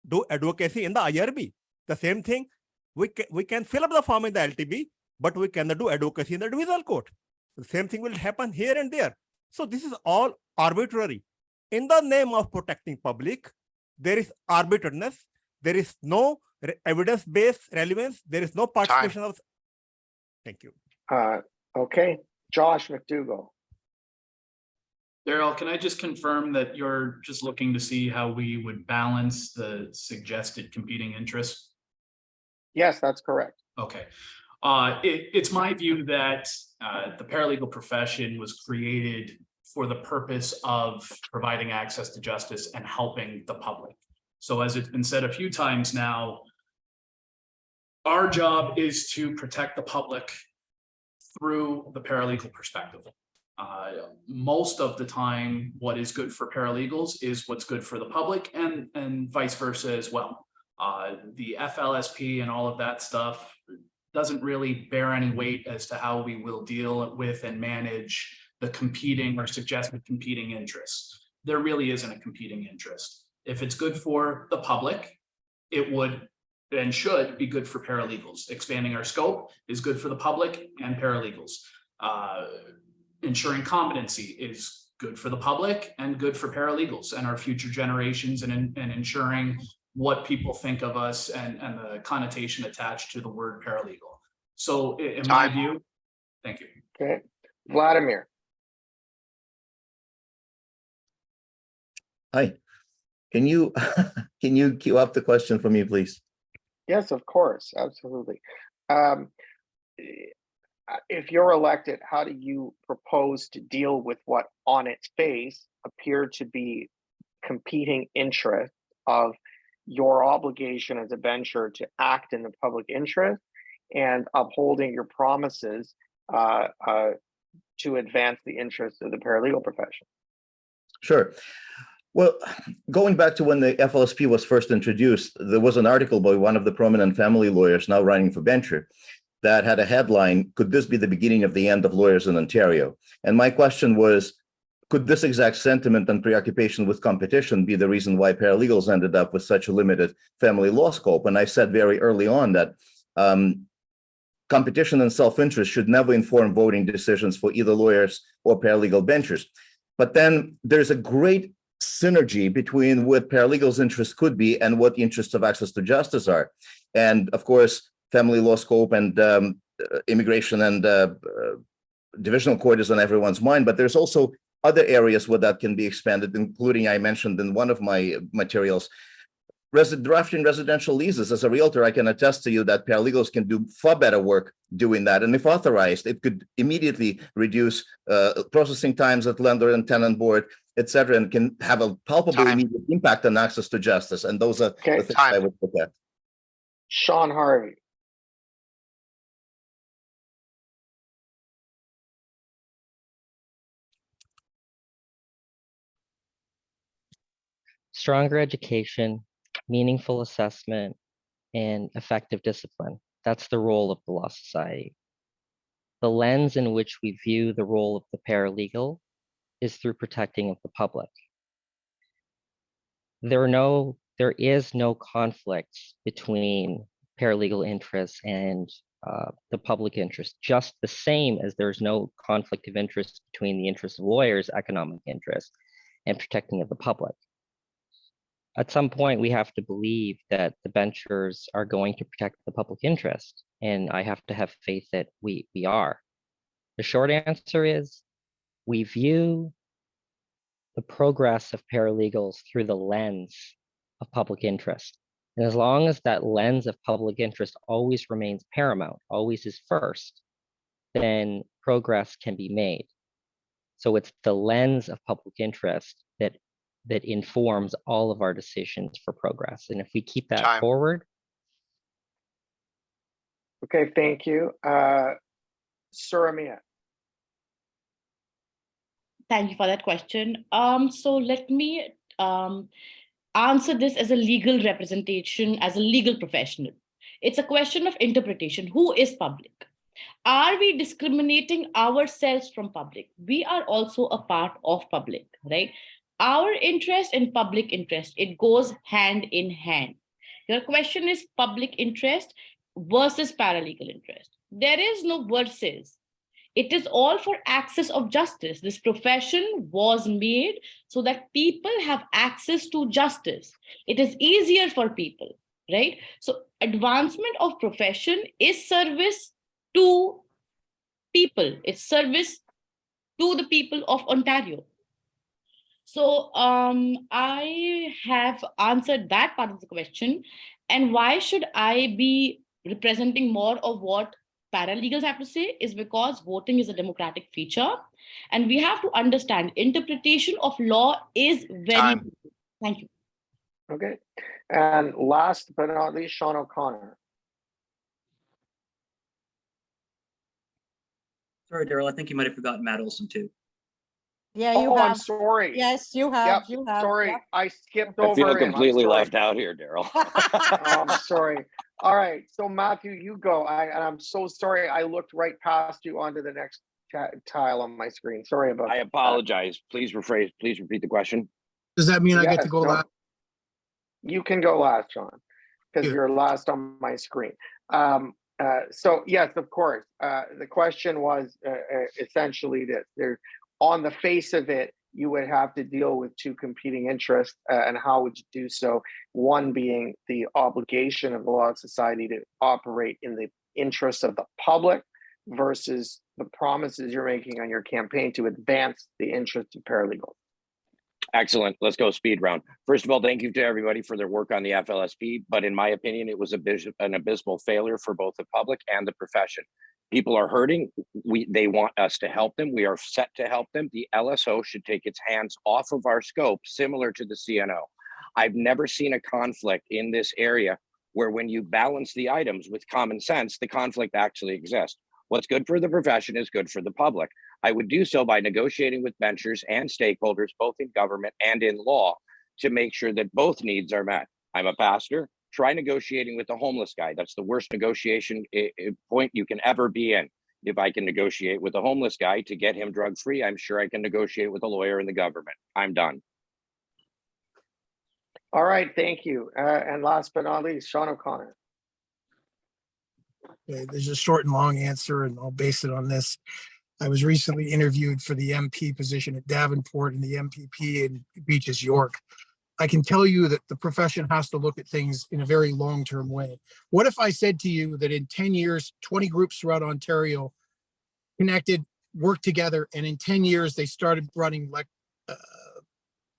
do advocacy in the IRB. The same thing, we can fill up the form in the LTB, but we cannot do advocacy in the divisional court. The same thing will happen here and there. So this is all arbitrary. In the name of protecting public, there is arbitrariness. There is no evidence-based relevance. There is no participation of. Thank you. Okay, Josh McDougall. Daryl, can I just confirm that you're just looking to see how we would balance the suggested competing interests? Yes, that's correct. Okay. It's my view that the paralegal profession was created for the purpose of providing access to justice and helping the public. So as it's been said a few times now, our job is to protect the public through the paralegal perspective. Most of the time, what is good for paralegals is what's good for the public, and vice versa as well. The FLSP and all of that stuff doesn't really bear any weight as to how we will deal with and manage the competing or suggested competing interests. There really isn't a competing interest. If it's good for the public, it would and should be good for paralegals. Expanding our scope is good for the public and paralegals. Ensuring competency is good for the public and good for paralegals and our future generations, and ensuring what people think of us and the connotation attached to the word paralegal. So in my view, thank you. Okay, Vladimir. Hi, can you queue up the question for me, please? Yes, of course, absolutely. If you're elected, how do you propose to deal with what on its face appear to be competing interests of your obligation as a bencher to act in the public interest and upholding your promises to advance the interests of the paralegal profession? Sure. Well, going back to when the FLSP was first introduced, there was an article by one of the prominent family lawyers now running for bencher that had a headline, "Could this be the beginning of the end of lawyers in Ontario?" And my question was, could this exact sentiment and preoccupation with competition be the reason why paralegals ended up with such a limited family law scope? And I said very early on that competition and self-interest should never inform voting decisions for either lawyers or paralegal benchers. But then there's a great synergy between what paralegals' interests could be and what the interests of access to justice are. And of course, family law scope and immigration and divisional court is on everyone's mind, but there's also other areas where that can be expanded, including I mentioned in one of my materials, drafting residential leases. As a realtor, I can attest to you that paralegals can do far better work doing that. And if authorized, it could immediately reduce processing times at lender and tenant board, et cetera, and can have a palpable immediate impact on access to justice. And those are the things I would look at. Sean Harvey. Stronger education, meaningful assessment, and effective discipline. That's the role of the Law Society. The lens in which we view the role of the paralegal is through protecting of the public. There is no conflict between paralegal interests and the public interest, just the same as there's no conflict of interest between the interests of lawyers, economic interests, and protecting of the public. At some point, we have to believe that the benchers are going to protect the public interest, and I have to have faith that we are. The short answer is we view the progress of paralegals through the lens of public interest. And as long as that lens of public interest always remains paramount, always is first, then progress can be made. So it's the lens of public interest that informs all of our decisions for progress. And if we keep that forward. Okay, thank you. Suramia. Thank you for that question. So let me answer this as a legal representation, as a legal professional. It's a question of interpretation. Who is public? Are we discriminating ourselves from public? We are also a part of public, right? Our interest and public interest, it goes hand in hand. Your question is public interest versus paralegal interest. There is no versus. It is all for access of justice. This profession was made so that people have access to justice. It is easier for people, right? So advancement of profession is service to people. It's service to the people of Ontario. So I have answered that part of the question. And why should I be representing more of what paralegals have to say is because voting is a democratic feature. And we have to understand interpretation of law is very important. Thank you. Okay. And last but not least, Sean O'Connor. Sorry, Daryl, I think you might have forgotten Matt Olson too. Yeah, you Oh, have. I'm sorry. Yes, you have. Yep, You have. sorry, Yep. I skipped over I feel him. I'm completely sorry. left out here, Daryl. Oh, I'm sorry. All right, so Matthew, you go. And I'm so sorry. I looked right past you onto the next tile on my screen. Sorry about I that. apologize. Please rephrase. Please repeat the question. Does that mean I get to Yes, go no, last? You can go last, Sean, because you're last on my screen. So yes, of course. The question was essentially this: there, on the face of it, you would have to deal with two competing interests, and how would you do so? One being the obligation of the Law Society to operate in the interest of the public versus the promises you're making on your campaign to advance the interests of paralegals. Excellent. Let's go speed round. First of all, thank you to everybody for their work on the FLSP, but in my opinion, it was an abysmal failure for both the public and the profession. People are hurting. They want us to help them. We are set to help them. The LSO should take its hands off of our scope, similar to the CNO. I've never seen a conflict in this area where when you balance the items with common sense, the conflict actually exists. What's good for the profession is good for the public. I would do so by negotiating with benchers and stakeholders, both in government and in law, to make sure that both needs are met. I'm a pastor. Try negotiating with the homeless guy. That's the worst negotiation point you can ever be in. If I can negotiate with a homeless guy to get him drug-free, I'm sure I can negotiate with a lawyer in the government. I'm done. All right, thank you. And last but not least, Sean O'Connor. Okay, there's a short and long answer, and I'll base it on this. I was recently interviewed for the MP position at Davenport and the MPP in Beaches, York. I can tell you that the profession has to look at things in a very long-term way. What if I said to you that in 10 years, 20 groups throughout Ontario connected, worked together, and in 10 years, they started running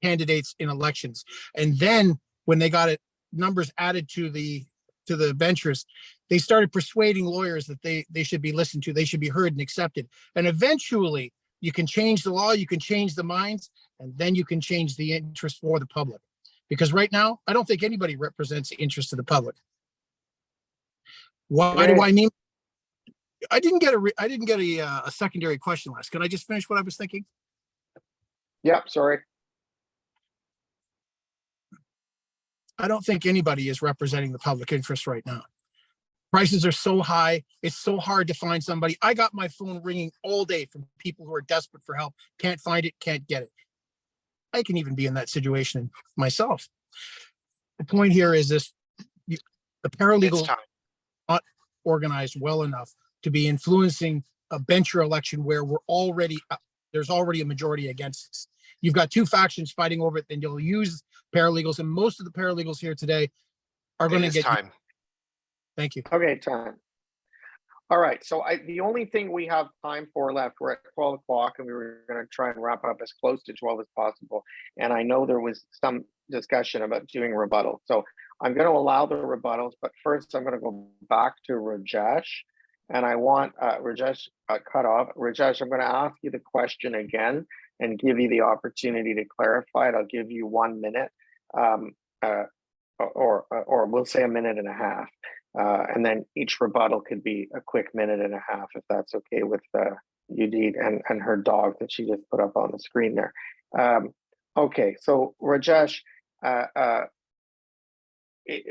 candidates in elections. And then when they got numbers added to the benchers, they started persuading lawyers that they should be listened to, they should be heard and accepted. And eventually you can change the law, you can change the minds, and then you can change the interest for the public. Because right now, I don't think anybody represents the interest of the public. Why do I mean? I didn't get a secondary question last. Can I just finish what I was thinking? Yep, sorry. I don't think anybody is representing the public interest right now. Prices are so high. It's so hard to find somebody. I got my phone ringing all day from people who are desperate for help. Can't find it, can't get it. I can even be in that situation myself. The point here is this: the paralegals are not organized well enough to be influencing a bencher election where there's already a majority against us. You've got two factions fighting over it, then you'll use paralegals, and most of the paralegals here today are going to get time. Thank you. Okay, time. All right, so the only thing we have time for left, we're at 12 o'clock and we were going to try and wrap up as close to 12 as possible. And I know there was some discussion about doing rebuttals. So I'm going to allow the rebuttals, but first I'm going to go back to Rajesh. And I want Rajesh cut off. Rajesh, I'm going to ask you the question again and give you the opportunity to clarify it. I'll give you 1 minute or we'll say a minute and a half. And then each rebuttal could be a quick minute and a half, if that's okay with Udit and her dog that she just put up on the screen there. Okay, so Rajesh,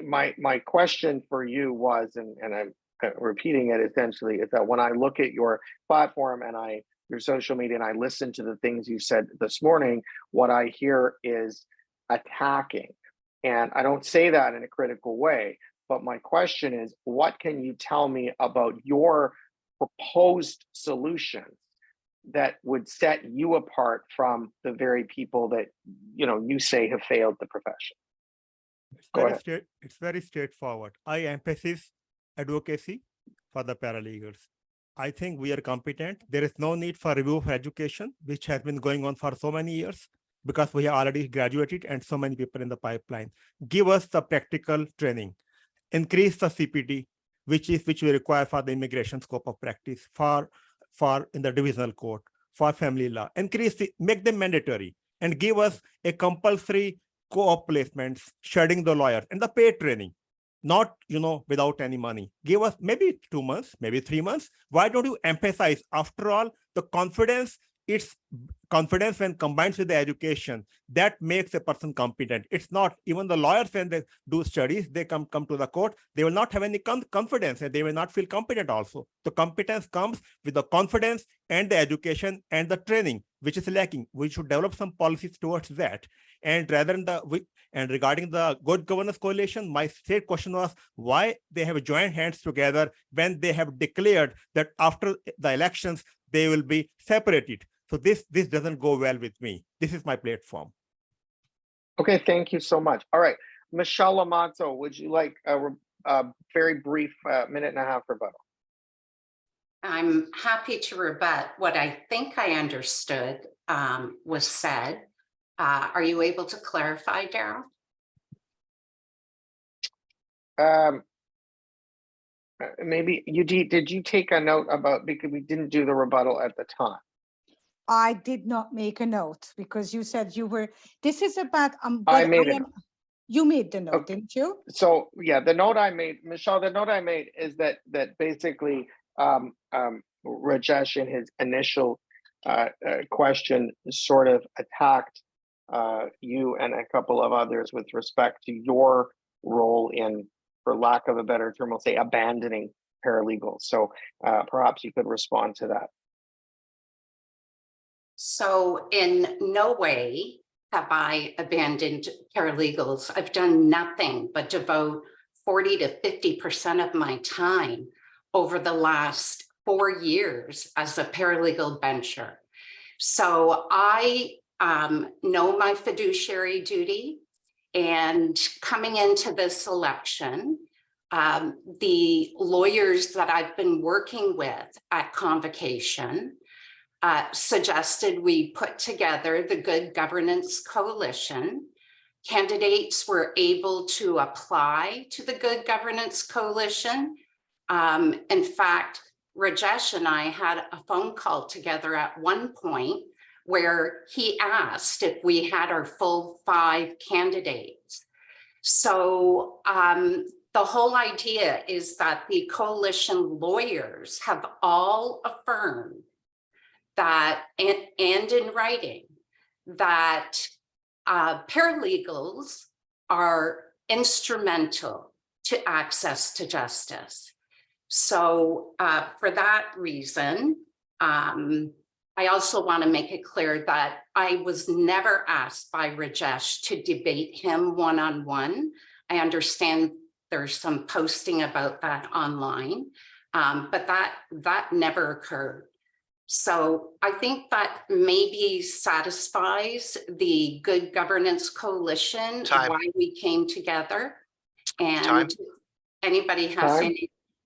my question for you was, and I'm repeating it essentially, is that when I look at your platform and your social media and I listen to the things you said this morning, what I hear is attacking. And I don't say that in a critical way. But my question is, what can you tell me about your proposed solutions that would set you apart from the very people that you say have failed the profession? It's very straightforward. I emphasize advocacy for the paralegals. I think we are competent. There is no need for review of education, which has been going on for so many years, because we have already graduated and so many people in the pipeline. Give us the practical training. Increase the CPD, which we require for the immigration scope of practice, for in the divisional court, for family law. Make them mandatory and give us a compulsory co-op placements, shedding the lawyers and the paid training, not without any money. Give us maybe 2 months, maybe 3 months. Why don't you emphasize, after all, the confidence? It's confidence when combined with the education that makes a person competent. It's not even the lawyers when they do studies, they come to the court, they will not have any confidence and they will not feel competent also. The competence comes with the confidence and the education and the training, which is lacking. We should develop some policies towards that. And regarding the Good Governance Coalition, my straight question was why they have joined hands together when they have declared that after the elections, they will be separated. So this doesn't go well with me. This is my platform. Okay, thank you so much. All right, Michelle Amato, would you like a very brief minute and a half rebuttal? I'm happy to rebut what I think I understood was said. Are you able to clarify, Daryl? Maybe did you take a note about, because we didn't do the rebuttal at the time? I did not make a note because you said you were, this is about, I made it. You made the note, didn't you? So yeah, the note I made, Michelle, the note I made is that basically Rajesh in his initial question sort of attacked you and a couple of others with respect to your role in, for lack of a better term, we'll say abandoning paralegals. So perhaps you could respond to that. So in no way have I abandoned paralegals. I've done nothing but devote 40 to 50% of my time over the last 4 years as a paralegal bencher. So I know my fiduciary duty, And coming into this election, the lawyers that I've been working with at Convocation suggested we put together the Good Governance Coalition. Candidates were able to apply to the Good Governance Coalition. In fact, Rajesh and I had a phone call together at one point where he asked if we had our full 5 candidates. So the whole idea is that the coalition lawyers have all affirmed that, and in writing, that paralegals are instrumental to access to justice. So for that reason, I also want to make it clear that I was never asked by Rajesh to debate him one-on-one. I understand there's some posting about that online, but that never occurred. So I think that maybe satisfies the Good Governance Coalition, why we came together. And anybody has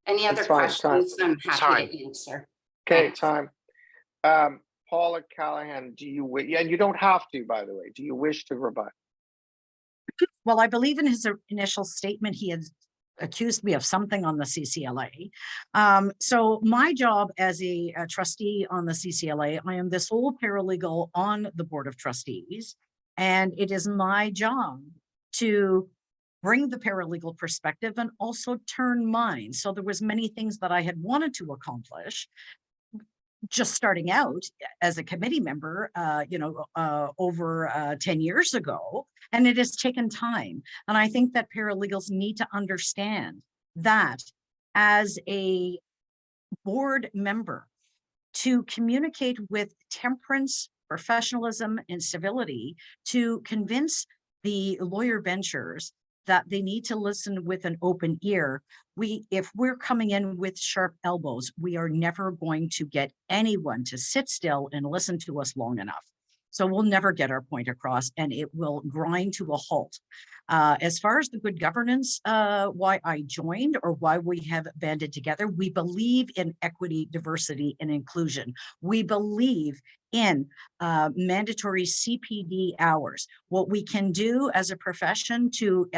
any other questions, I'm happy to answer. Okay, Thanks. time. Paula Callahan, do you, and you don't have to, by the way, do you wish to rebut? Well, I believe in his initial statement, he had accused me of something on the CCLA. So my job as a trustee on the CCLA, I am the sole paralegal on the Board of Trustees, and it is my job to bring the paralegal perspective and also turn mine. So there was many things that I had wanted to accomplish just starting out as a committee member, over 10 years ago, and it has taken time. And I think that paralegals need to understand that as a board member, to communicate with temperance, professionalism, and civility, to convince the lawyer benchers that they need to listen with an open ear. If we're coming in with sharp elbows, we are never going to get anyone to sit still and listen to us long enough. So we'll never get our point across, and it will grind to a halt. As far as the good governance, why I joined or why we have banded together, we believe in equity, diversity, and inclusion. We believe in mandatory CPD hours. What we can do as a profession to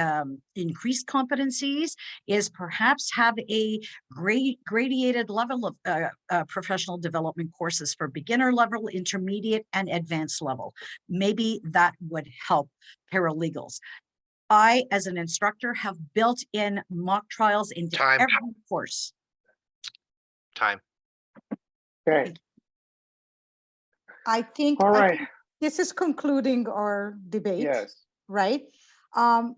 increase competencies is perhaps have a gradated level of professional development courses for beginner level, intermediate, and advanced level. Maybe that would help paralegals. I, as an instructor, have built in mock trials into every course. Time. Okay. I think, all right. I think this is concluding our debate. Yes. Right? I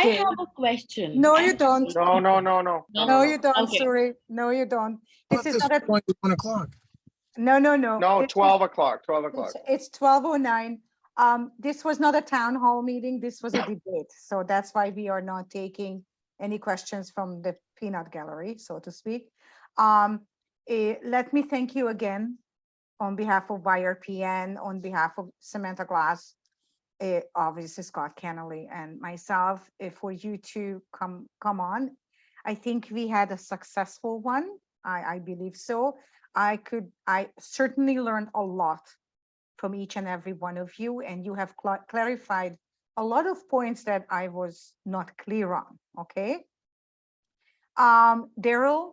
Jane. have a question. No, you don't. No, you don't, Okay. sorry. No, you don't. This is not a, Point to 1 o'clock. no. No, This 12 o'clock, 12 o'clock. It's 12:09. This was not a town hall meeting. This was a debate. So that's why we are not taking any questions from the peanut gallery, so to speak. Let me thank you again on behalf of Yrpn, on behalf of Samantha Glass, obviously Scott Kennelly and myself, for you to come on. I think we had a successful one. I believe so. I certainly learned a lot from each and every one of you, and you have clarified a lot of points that I was not clear on. Okay. Daryl,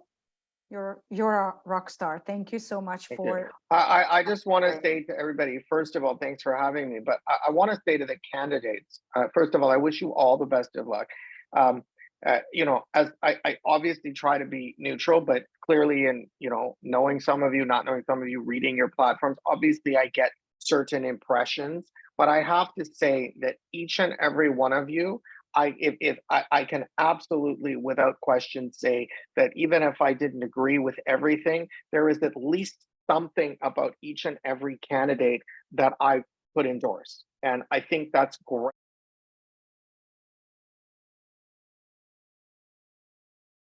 you're a rock star. Thank you so much for. I just want to say to everybody, first of all, thanks for having me. But I want to say to the candidates, first of all, I wish you all the best of luck. As I obviously try to be neutral, but clearly in, knowing some of you, not knowing some of you, reading your platforms, obviously I get certain impressions. But I have to say that each and every one of you, I can absolutely, without question, say that even if I didn't agree with everything, there is at least something about each and every candidate that I could endorse. And I think that's great.